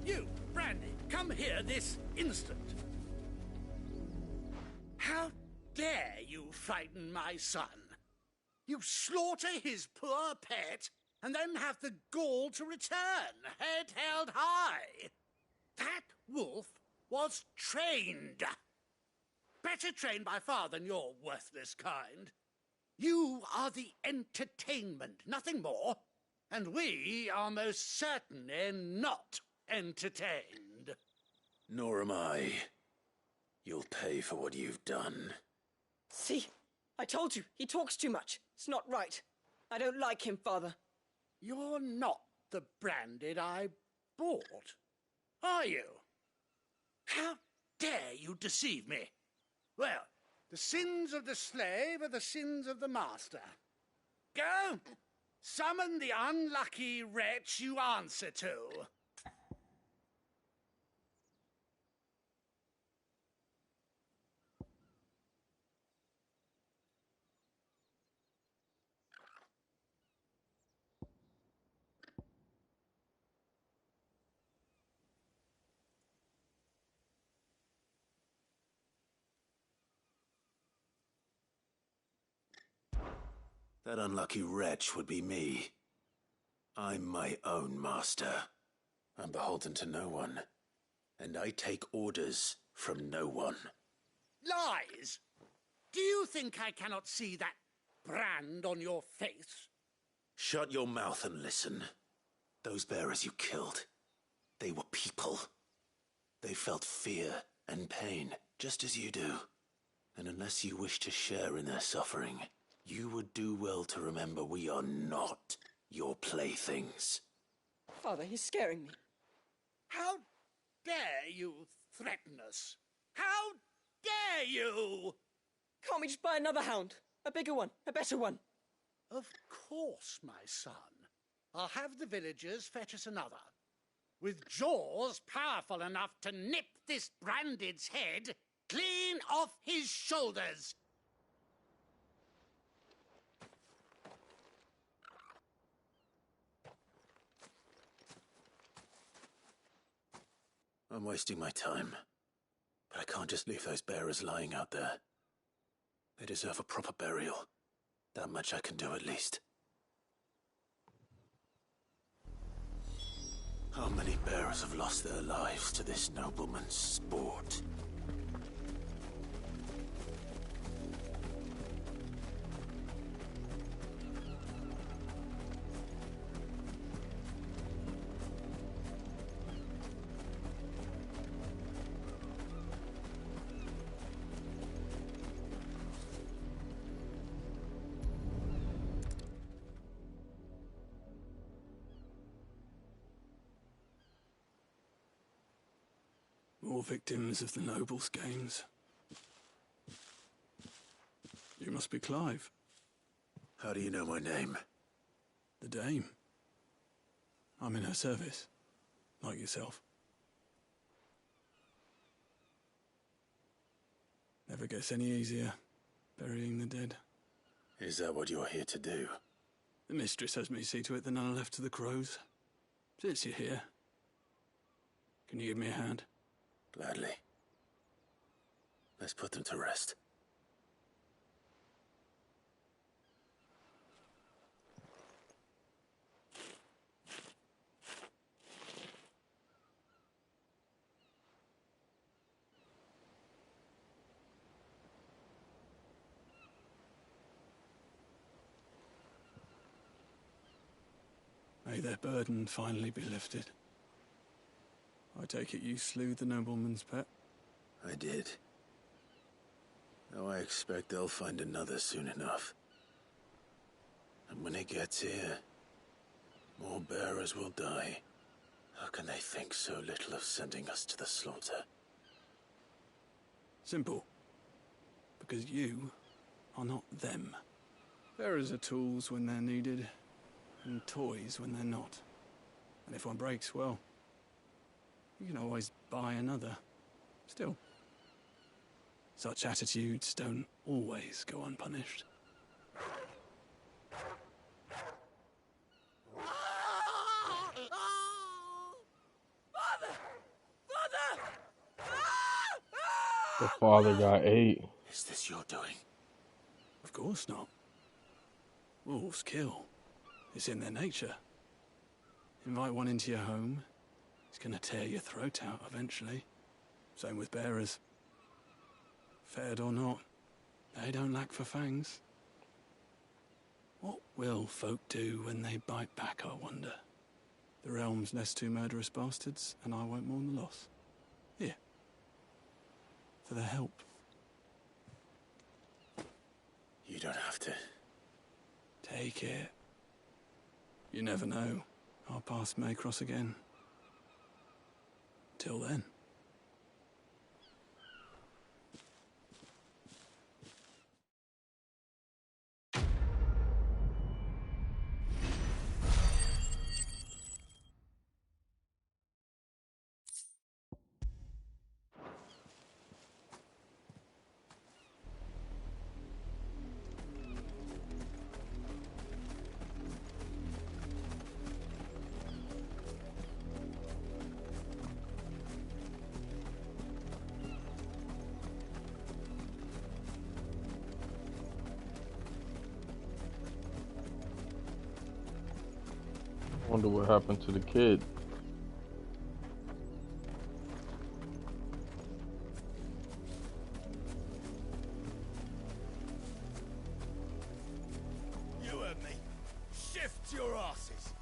You, Brandy, come here this instant. How dare you frighten my son? You slaughter his poor pet, and then have the gall to return, head held high. That wolf was trained. Better trained by far than your worthless kind. You are the entertainment, nothing more. And we are most certainly not entertained. Nor am I. You'll pay for what you've done. See? I told you, he talks too much. It's not right. I don't like him, Father. You're not the Branded I bought, are you? How dare you deceive me? Well, the sins of the slave are the sins of the master. Go, summon the unlucky wretch you answer to. That unlucky wretch would be me. I'm my own master. I'm beholden to no one. And I take orders from no one. Lies! Do you think I cannot see that brand on your face? Shut your mouth and listen. Those bearers you killed, they were people. They felt fear and pain, just as you do. And unless you wish to share in their suffering, you would do well to remember we are not your playthings. Father, he's scaring me. How dare you threaten us? How dare you? Can't we just buy another hound? A bigger one, a better one. Of course, my son. I'll have the villagers fetch us another. With jaws powerful enough to nip this Branded's head clean off his shoulders. I'm wasting my time. But I can't just leave those bearers lying out there. They deserve a proper burial. That much I can do at least. How many bearers have lost their lives to this nobleman's sport? More victims of the nobles' games. You must be Clive. How do you know my name? The Dame. I'm in her service, like yourself. Never gets any easier, burying the dead. Is that what you're here to do? The mistress has me see to it that none are left to the crows. Since you're here, can you give me a hand? Gladly. Let's put them to rest. May their burden finally be lifted. I take it you slew the nobleman's pet? I did. Now I expect they'll find another soon enough. And when it gets here, more bearers will die. How can they think so little of sending us to the slaughter? Simple. Because you are not them. Bearers are tools when they're needed, and toys when they're not. And if one breaks, well, you can always buy another. Still, such attitudes don't always go unpunished. The father got ate. Is this your doing? Of course not. Wolves kill. It's in their nature. Invite one into your home, it's gonna tear your throat out eventually. Same with bearers. Fed or not, they don't lack for fangs. What will folk do when they bite back, I wonder? The realm's less two murderous bastards, and I won't mourn the loss. Here. For their help. You don't have to. Take it. You never know. Our paths may cross again. Till then. Wonder what happened to the kid. You heard me. Shift your asses.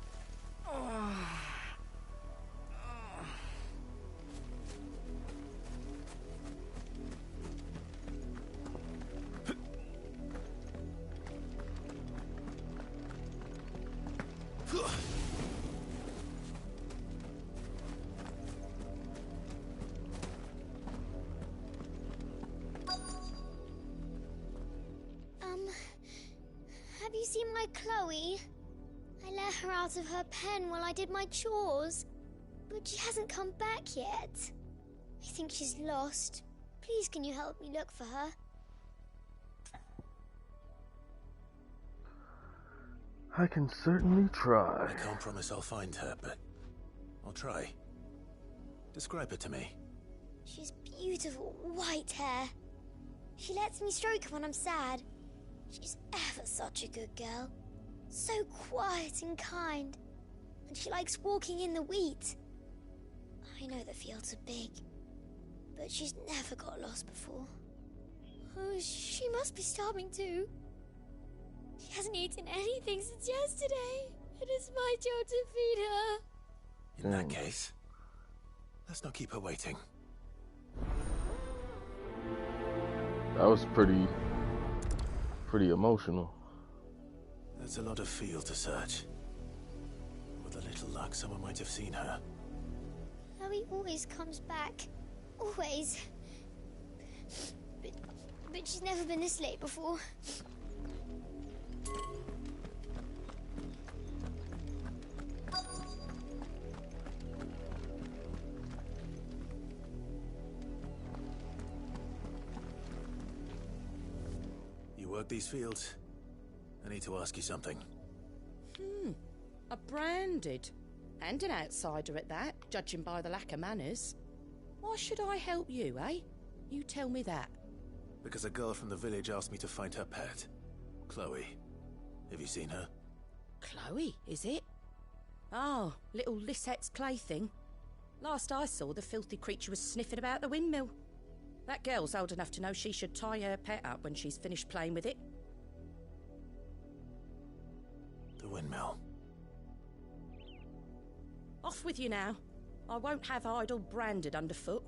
my Chloe? I let her out of her pen while I did my chores, but she hasn't come back yet. I think she's lost. Please, can you help me look for her? I can certainly try. I can't promise I'll find her, but I'll try. Describe her to me. She's beautiful, white hair. She lets me stroke her when I'm sad. She's ever such a good girl. So quiet and kind. And she likes walking in the wheat. I know the fields are big, but she's never got lost before. Oh, she must be starving too. She hasn't eaten anything since yesterday, and it's my job to feed her. In that case, let's not keep her waiting. That was pretty emotional. That's a lot of field to search. With a little luck, someone might have seen her. Chloe always comes back. Always. But she's never been this late before. You work these fields? I need to ask you something. A branded. And an outsider at that, judging by the lack of manners. Why should I help you, eh? You tell me that. Because a girl from the village asked me to find her pet. Chloe. Have you seen her? Chloe, is it? Oh, little Lisette's plaything. Last I saw, the filthy creature was sniffing about the windmill. That girl's old enough to know she should tie her pet up when she's finished playing with it. The windmill. Off with you now. I won't have idle branded underfoot.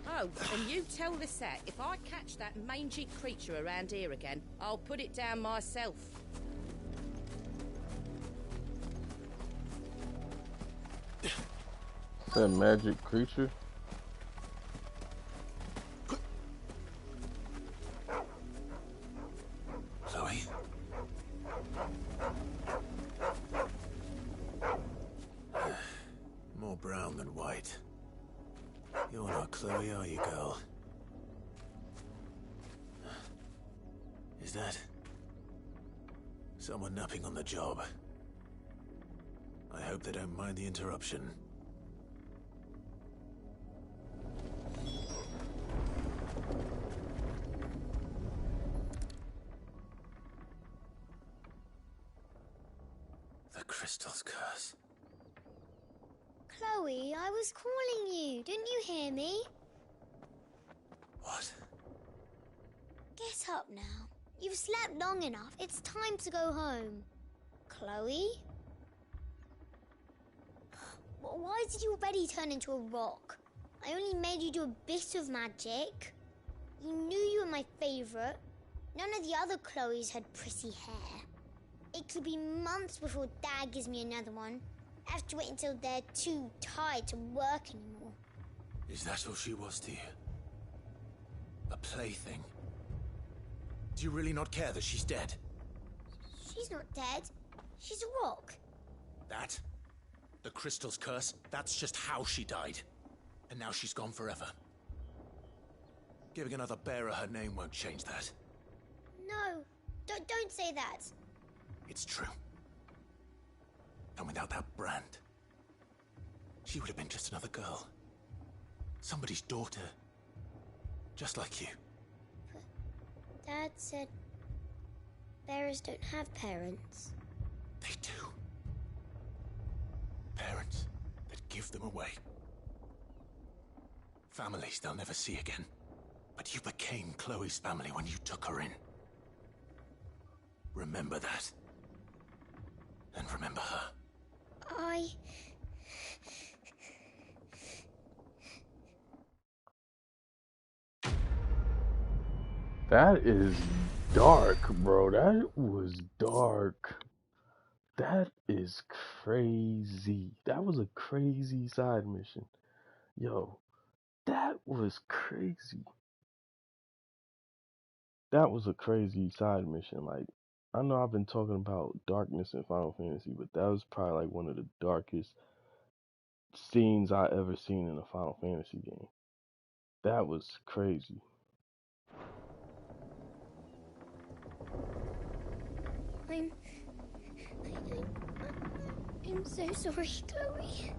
Oh, and you tell Lisette, if I catch that mangy creature around here again, I'll put it down myself. That magic creature? Chloe? More brown than white. You're not Chloe, are you, girl? Is that someone napping on the job? I hope they don't mind the interruption. The crystal's curse. Chloe, I was calling you. Didn't you hear me? What? Get up now. You've slept long enough. It's time to go home. Chloe? Why did you already turn into a rock? I only made you do a bit of magic. You knew you were my favourite. None of the other Chloes had pretty hair. It could be months before Dad gives me another one. I have to wait until they're too tired to work anymore. Is that all she was to you? A plaything? Do you really not care that she's dead? She's not dead. She's a rock. That? The crystal's curse? That's just how she died. And now she's gone forever. Giving another bearer her name won't change that. No, don't say that. It's true. And without that brand, she would have been just another girl. Somebody's daughter. Just like you. But Dad said bearers don't have parents. They do. Parents that give them away. Families they'll never see again. But you became Chloe's family when you took her in. Remember that. And remember her. That is dark, bro. That was dark. That is crazy. That was a crazy side mission. Yo, that was crazy. That was a crazy side mission. Like, I know I've been talking about darkness in Final Fantasy, but that was probably like one of the darkest scenes I ever seen in a Final Fantasy game. That was crazy. I'm so sorry, Chloe.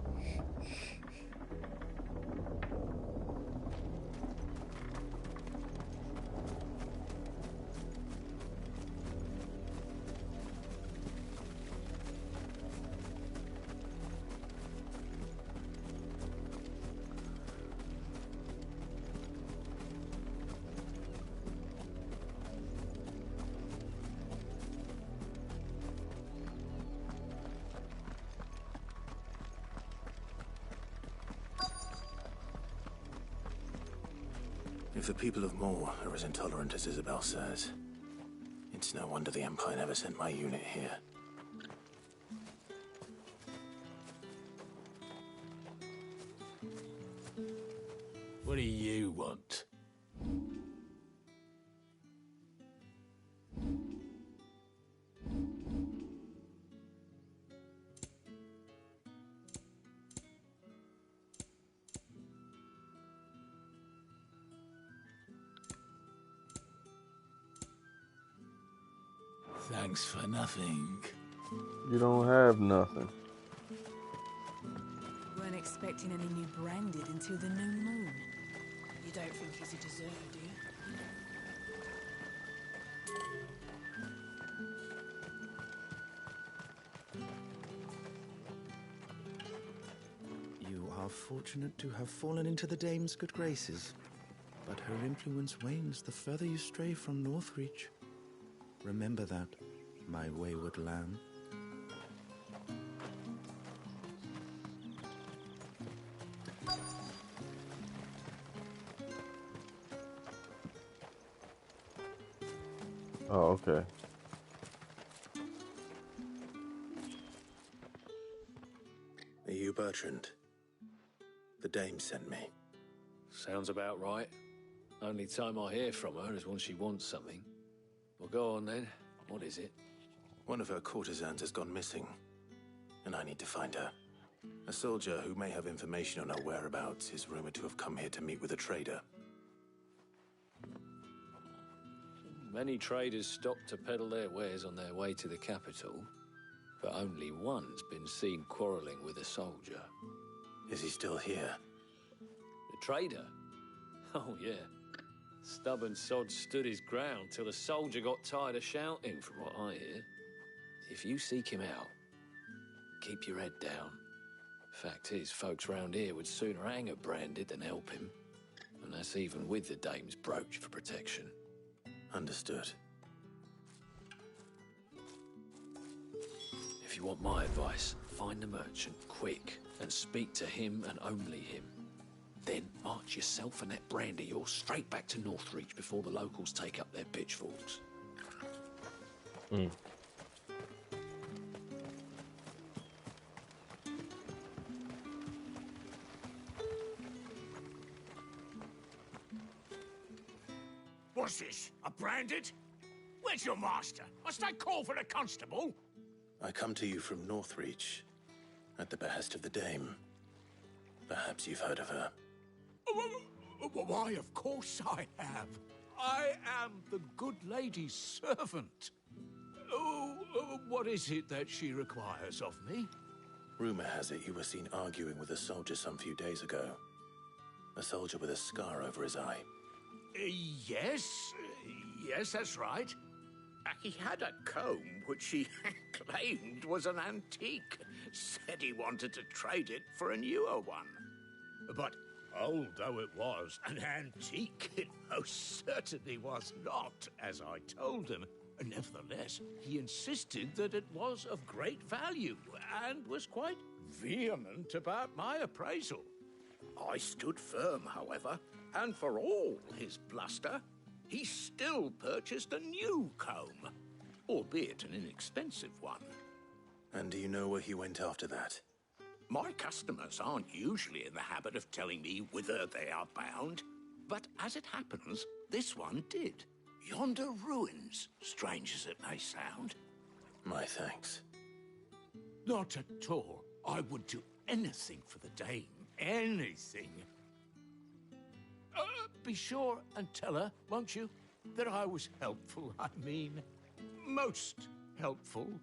If the people of Moor are as intolerant as Isabelle says, it's no wonder the Empire never sent my unit here. What do you want? Thanks for nothing. You don't have nothing. Weren't expecting any new branded until the new moon. You don't think he's a deserter, do you? You are fortunate to have fallen into the dame's good graces, but her influence wanes the further you stray from Northreach. Remember that, my wayward lamb. Oh, okay. Are you Bertrand? The dame sent me. Sounds about right. Only time I hear from her is when she wants something. Well, go on then. What is it? One of her courtesans has gone missing, and I need to find her. A soldier who may have information on her whereabouts is rumored to have come here to meet with a trader. Many traders stop to peddle their wares on their way to the capital, but only one's been seen quarrelling with a soldier. Is he still here? The trader? Oh, yeah. Stubborn sod stood his ground till the soldier got tired of shouting, from what I hear. If you seek him out, keep your head down. Fact is, folks round here would sooner hang a branded than help him. And that's even with the dame's brooch for protection. Understood. If you want my advice, find the merchant quick and speak to him and only him. Then march yourself and that brand of yours straight back to Northreach before the locals take up their pitchforks. What's this? A branded? Where's your master? Must I call for a constable? I come to you from Northreach, at the behest of the dame. Perhaps you've heard of her. Why, of course I have. I am the good lady's servant. What is it that she requires of me? Rumor has it you were seen arguing with a soldier some few days ago. A soldier with a scar over his eye. Yes, that's right. He had a comb which he claimed was an antique. Said he wanted to trade it for a newer one. But old though it was, an antique it most certainly was not, as I told him. Nevertheless, he insisted that it was of great value and was quite vehement about my appraisal. I stood firm, however, and for all his bluster, he still purchased a new comb, albeit an inexpensive one. And do you know where he went after that? My customers aren't usually in the habit of telling me whither they are bound, but as it happens, this one did. Yonder ruins, strange as it may sound. My thanks. Not at all. I would do anything for the Dame. Anything. Be sure and tell her, won't you, that I was helpful. I mean, most helpful.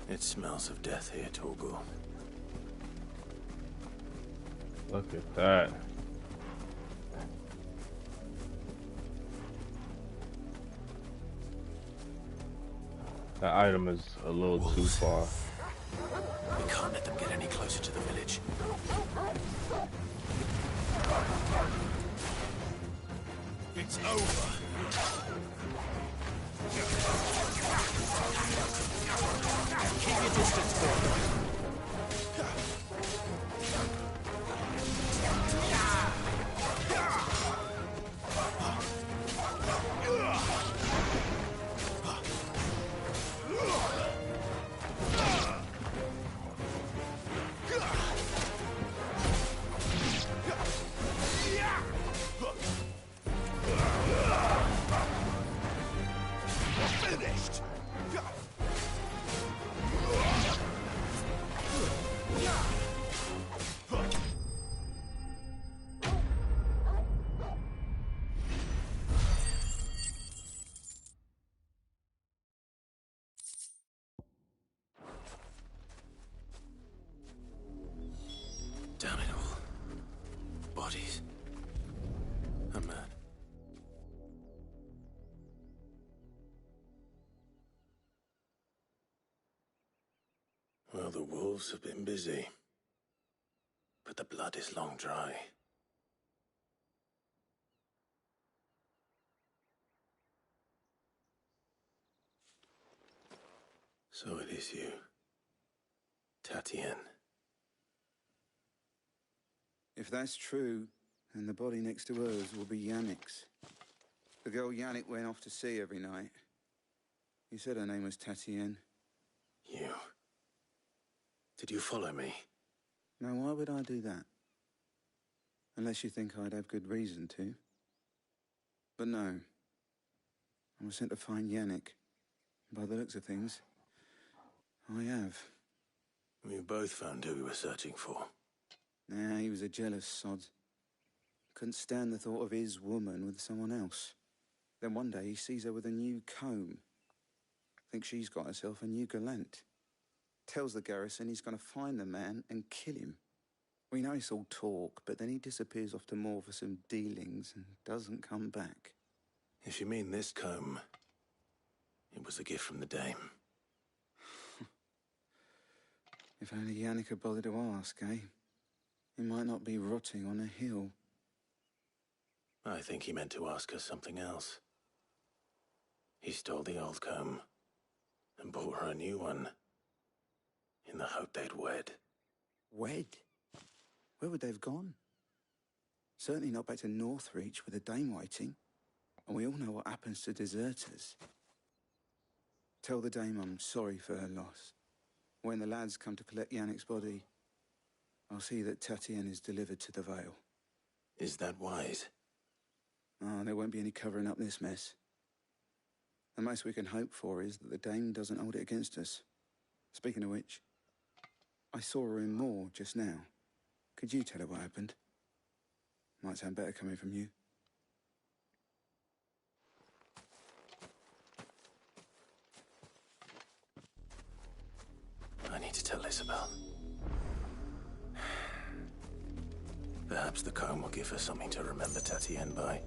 It smells of death here, Torgal. Look at that. That item is a little too far. We can't let them get any closer to the village. It's over. Keep your distance, boy. Finished. Damn it all. Bodies. I'm mad. Well, the wolves have been busy. But the blood is long dry. So it is you, Tatienne. If that's true, then the body next to hers will be Yannick's. The girl Yannick went off to sea every night. You said her name was Tatienne. You. Did you follow me? Now, why would I do that? Unless you think I'd have good reason to. But no. I was sent to find Yannick. By the looks of things, I have. We both found who we were searching for. Nah, he was a jealous sod. Couldn't stand the thought of his woman with someone else. Then one day he sees her with a new comb. Thinks she's got herself a new gallant. Tells the garrison he's going to find the man and kill him. We know it's all talk, but then he disappears off to Moor for some dealings and doesn't come back. If you mean this comb, it was a gift from the Dame. If only Yannick had bothered to ask, eh? He might not be rotting on a hill. I think he meant to ask her something else. He stole the old comb and bought her a new one in the hope they'd wed. Wed? Where would they have gone? Certainly not back to Northreach with a Dame waiting. And we all know what happens to deserters. Tell the Dame I'm sorry for her loss. When the lads come to collect Yannick's body, I'll see that Tatienne is delivered to the Vale. Is that wise? Oh, there won't be any covering up this mess. The most we can hope for is that the Dame doesn't hold it against us. Speaking of which, I saw her in Moor just now. Could you tell her what happened? Might sound better coming from you. I need to tell Isabelle. Perhaps the comb will give her something to remember Tatienne by.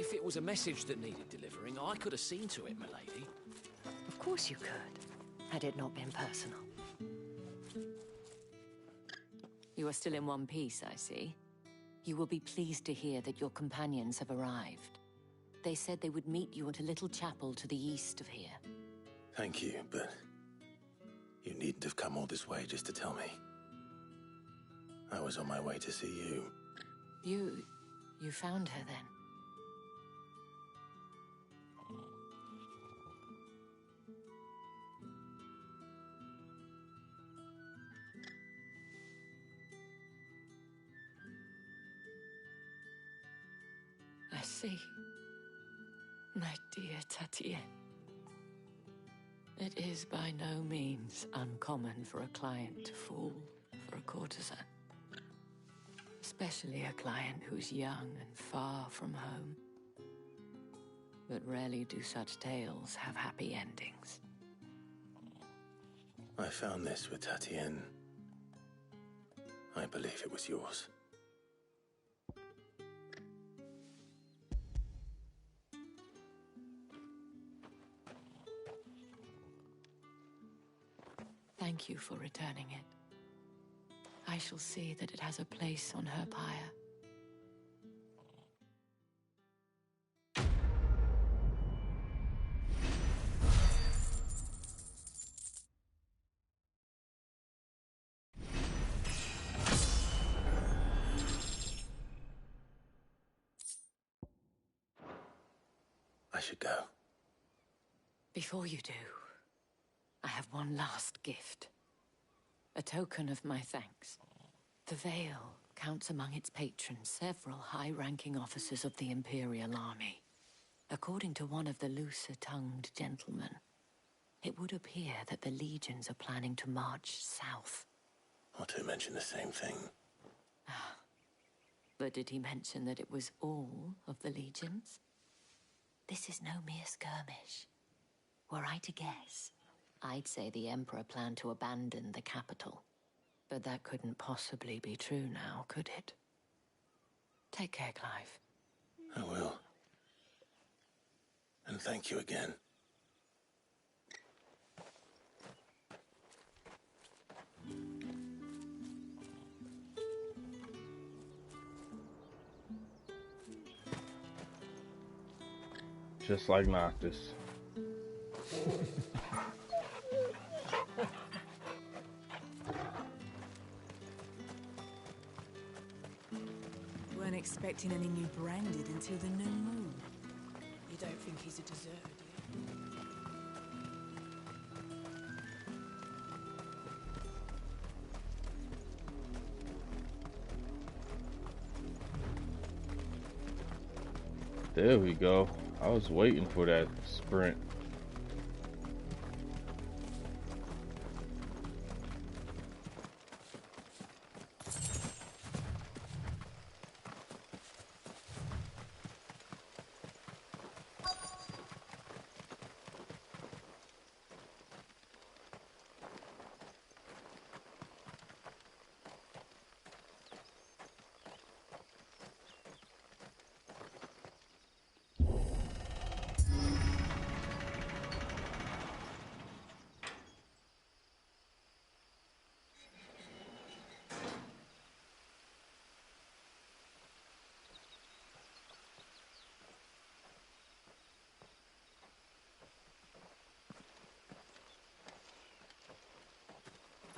If it was a message that needed delivering, I could have seen to it, milady. Of course you could, had it not been personal. You are still in one piece, I see. You will be pleased to hear that your companions have arrived. They said they would meet you at a little chapel to the east of here. Thank you, but you needn't have come all this way just to tell me. I was on my way to see you. You found her then? I see. My dear Tatienne. It is by no means uncommon for a client to fall for a courtesan. Especially a client who's young and far from home. But rarely do such tales have happy endings. I found this with Tatienne. I believe it was yours. Thank you for returning it. I shall see that it has a place on her pyre. I should go. Before you do, I have one last gift. A token of my thanks. The Vale counts among its patrons several high-ranking officers of the Imperial Army. According to one of the looser-tongued gentlemen, it would appear that the legions are planning to march south. Otto mentioned the same thing. But did he mention that it was all of the legions? This is no mere skirmish. Were I to guess, I'd say the Emperor planned to abandon the capital. But that couldn't possibly be true now, could it? Take care, Clive. I will. And thank you again. Just like Noctis. Weren't expecting any new branded until the new moon. You don't think he's a deserter, do you? There we go. I was waiting for that sprint.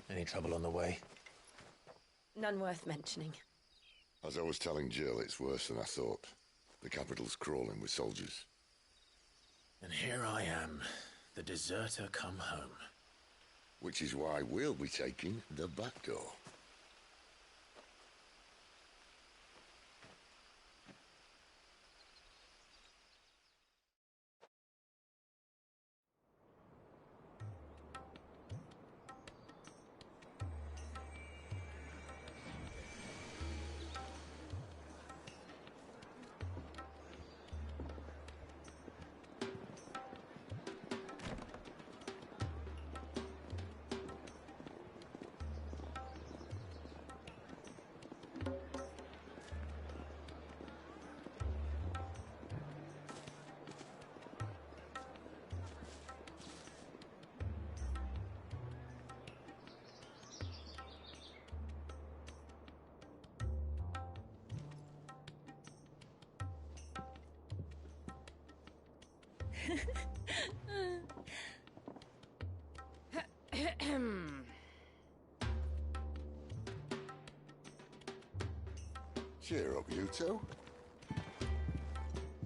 Any trouble on the way? None worth mentioning. As I was telling Jill, it's worse than I thought. The capital's crawling with soldiers. And here I am, the deserter come home. Which is why we'll be taking the back door. Cheer up, you two.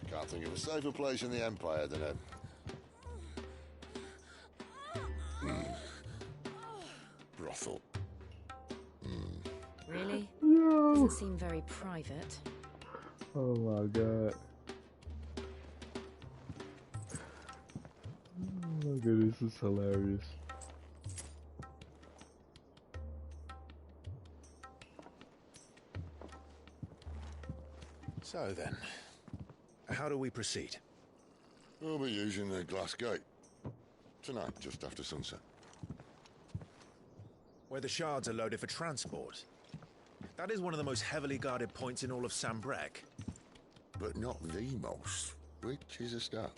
Can't think of a safer place in the Empire than a... brothel. Really? No. Doesn't seem very private. Oh my god. Oh my god, this is hilarious. So then, how do we proceed? We'll be using the glass gate. Tonight, just after sunset. Where the shards are loaded for transport. That is one of the most heavily guarded points in all of SanBreque. But not the most, which is a start.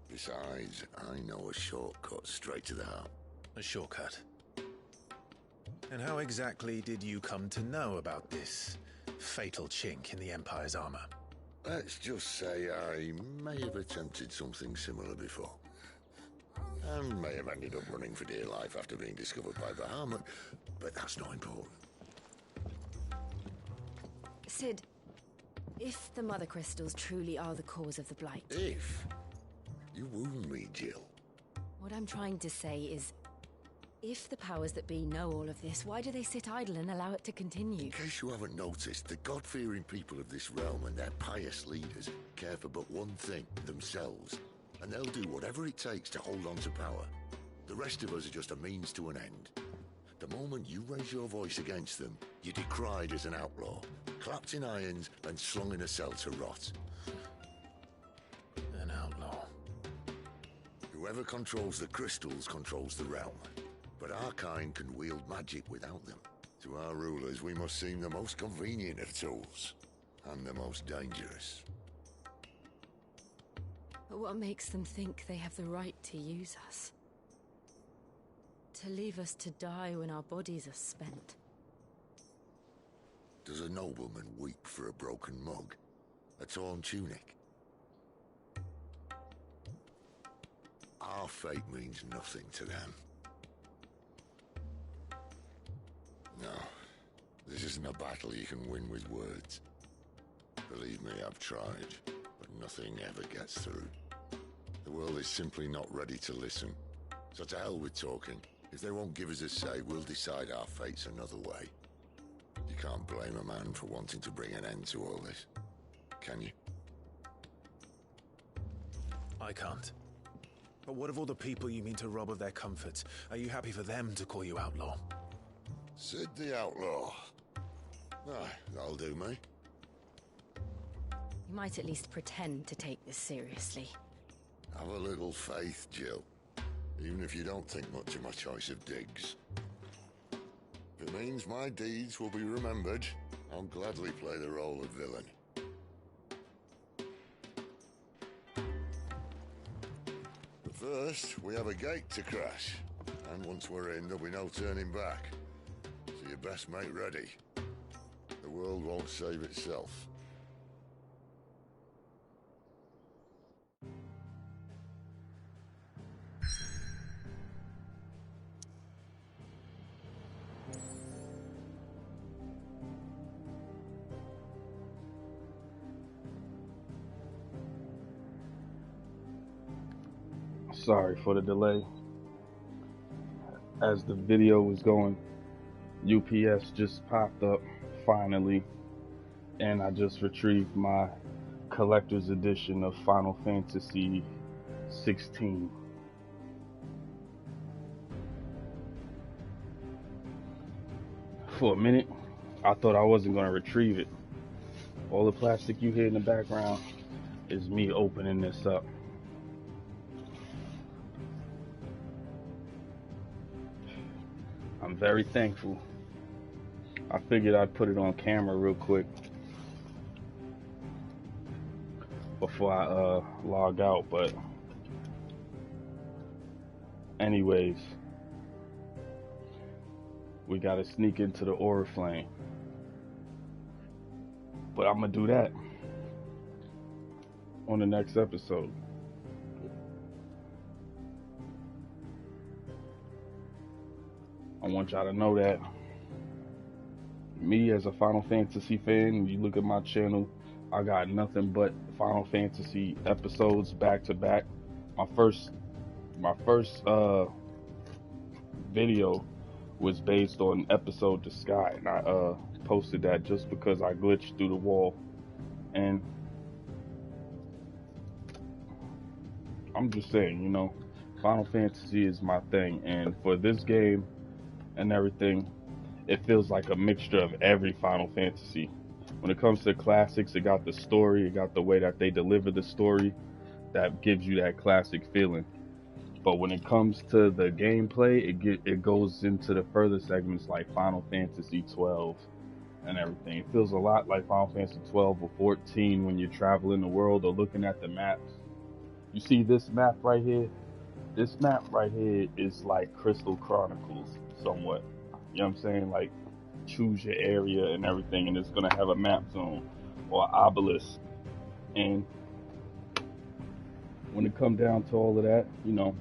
Besides, I know a shortcut straight to the heart. A shortcut? And how exactly did you come to know about this fatal chink in the Empire's armor? Let's just say I may have attempted something similar before. And may have ended up running for dear life after being discovered by Bahamut, but that's not important. Sid, if the Mother Crystals truly are the cause of the Blight... If? You wound me, Jill. What I'm trying to say is, if the powers that be know all of this, why do they sit idle and allow it to continue? In case you haven't noticed, the God-fearing people of this realm and their pious leaders care for but one thing, themselves. And they'll do whatever it takes to hold on to power. The rest of us are just a means to an end. The moment you raise your voice against them, you're decried as an outlaw, clapped in irons and slung in a cell to rot. An outlaw. Whoever controls the crystals controls the realm. But our kind can wield magic without them. To our rulers, we must seem the most convenient of tools, and the most dangerous. But what makes them think they have the right to use us? To leave us to die when our bodies are spent? Does a nobleman weep for a broken mug? A torn tunic? Our fate means nothing to them. No, this isn't a battle you can win with words. Believe me, I've tried, but nothing ever gets through. The world is simply not ready to listen. So to hell with talking. If they won't give us a say, we'll decide our fates another way. You can't blame a man for wanting to bring an end to all this, can you? I can't. But what of all the people you mean to rob of their comforts? Are you happy for them to call you outlaw? Sid the Outlaw. Aye, that'll do me. You might at least pretend to take this seriously. Have a little faith, Jill. Even if you don't think much of my choice of digs. If it means my deeds will be remembered, I'll gladly play the role of villain. But first, we have a gate to crash. And once we're in, there'll be no turning back. So you best make ready. The world won't save itself. Sorry for the delay. As the video was going, UPS just popped up finally, and I just retrieved my collector's edition of Final Fantasy XVI. For a minute, I thought I wasn't going to retrieve it. All the plastic you hear in the background is me opening this up. I'm very thankful. I figured I'd put it on camera real quick before I log out, but anyways, we gotta sneak into the Oriflame. But I'm gonna do that on the next episode. I want y'all to know that me as a Final Fantasy fan, you look at my channel, I got nothing but Final Fantasy episodes back to back. My first video was based on episode to Sky, and I posted that just because I glitched through the wall. And I'm just saying, you know, Final Fantasy is my thing, and for this game and everything, it feels like a mixture of every Final Fantasy. When it comes to classics, it got the story, it got the way that they deliver the story that gives you that classic feeling. But when it comes to the gameplay, it goes into the further segments like Final Fantasy 12 and everything. It feels a lot like Final Fantasy 12 or 14 when you're traveling the world or looking at the maps. You see this map right here? This map right here is like Crystal Chronicles somewhat. You know what I'm saying? Like, choose your area and everything, and it's gonna have a map zone or obelisk. And when it comes down to all of that, you know,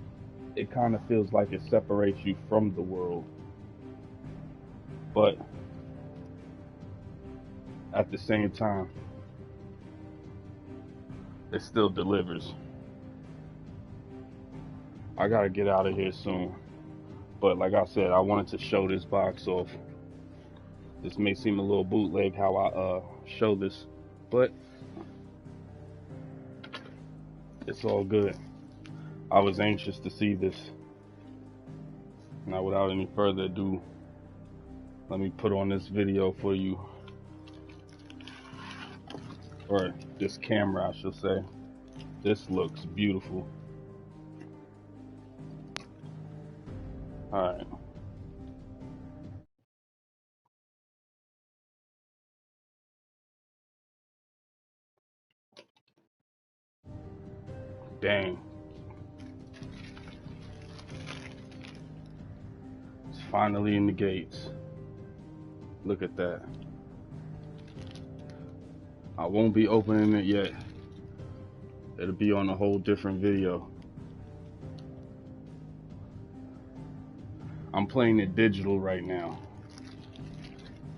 it kind of feels like it separates you from the world, but at the same time, it still delivers. I gotta get out of here soon, but like I said, I wanted to show this box off. This may seem a little bootleg how I show this, but it's all good. I was anxious to see this. Now, without any further ado, let me put on this video for you, or this camera, I should say. This looks beautiful. All right. Dang. It's finally in the gates. Look at that. I won't be opening it yet. It'll be on a whole different video. I'm playing it digital right now.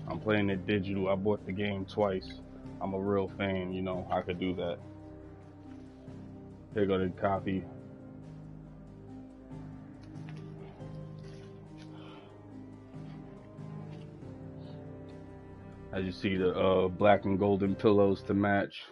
I'm playing it digital. I bought the game twice. I'm a real fan, you know, I could do that. Here go the copy. As you see, the black and golden pillows to match.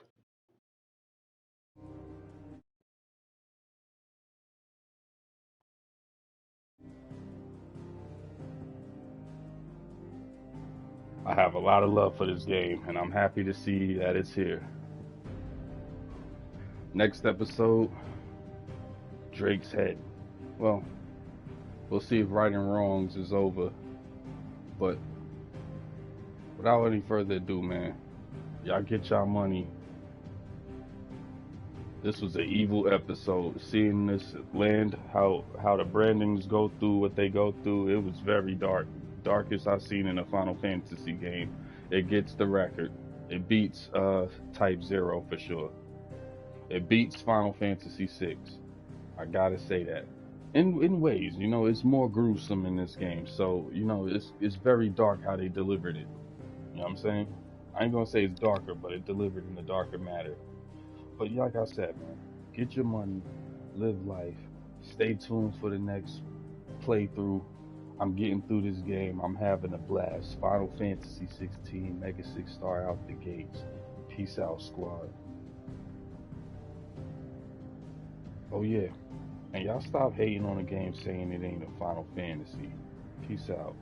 I have a lot of love for this game, and I'm happy to see that it's here. Next episode, Drake's head. Well, we'll see if right and wrongs is over, but without any further ado, man, y'all get y'all money. This was an evil episode. Seeing this land, how the brandings go through what they go through, it was very dark. Darkest I've seen in a Final Fantasy game. It gets the record. It beats Type 0 for sure. It beats Final Fantasy 6. I gotta say that. In ways, you know, it's more gruesome in this game. So, you know, it's very dark how they delivered it. You know what I'm saying? I ain't gonna say it's darker, but it delivered in a darker matter. But like I said, man, get your money, live life, stay tuned for the next playthrough. I'm getting through this game. I'm having a blast. Final Fantasy 16, Mega 6-star out the gates. Peace out, squad. Oh yeah, and y'all stop hating on the game saying it ain't a Final Fantasy. Peace out.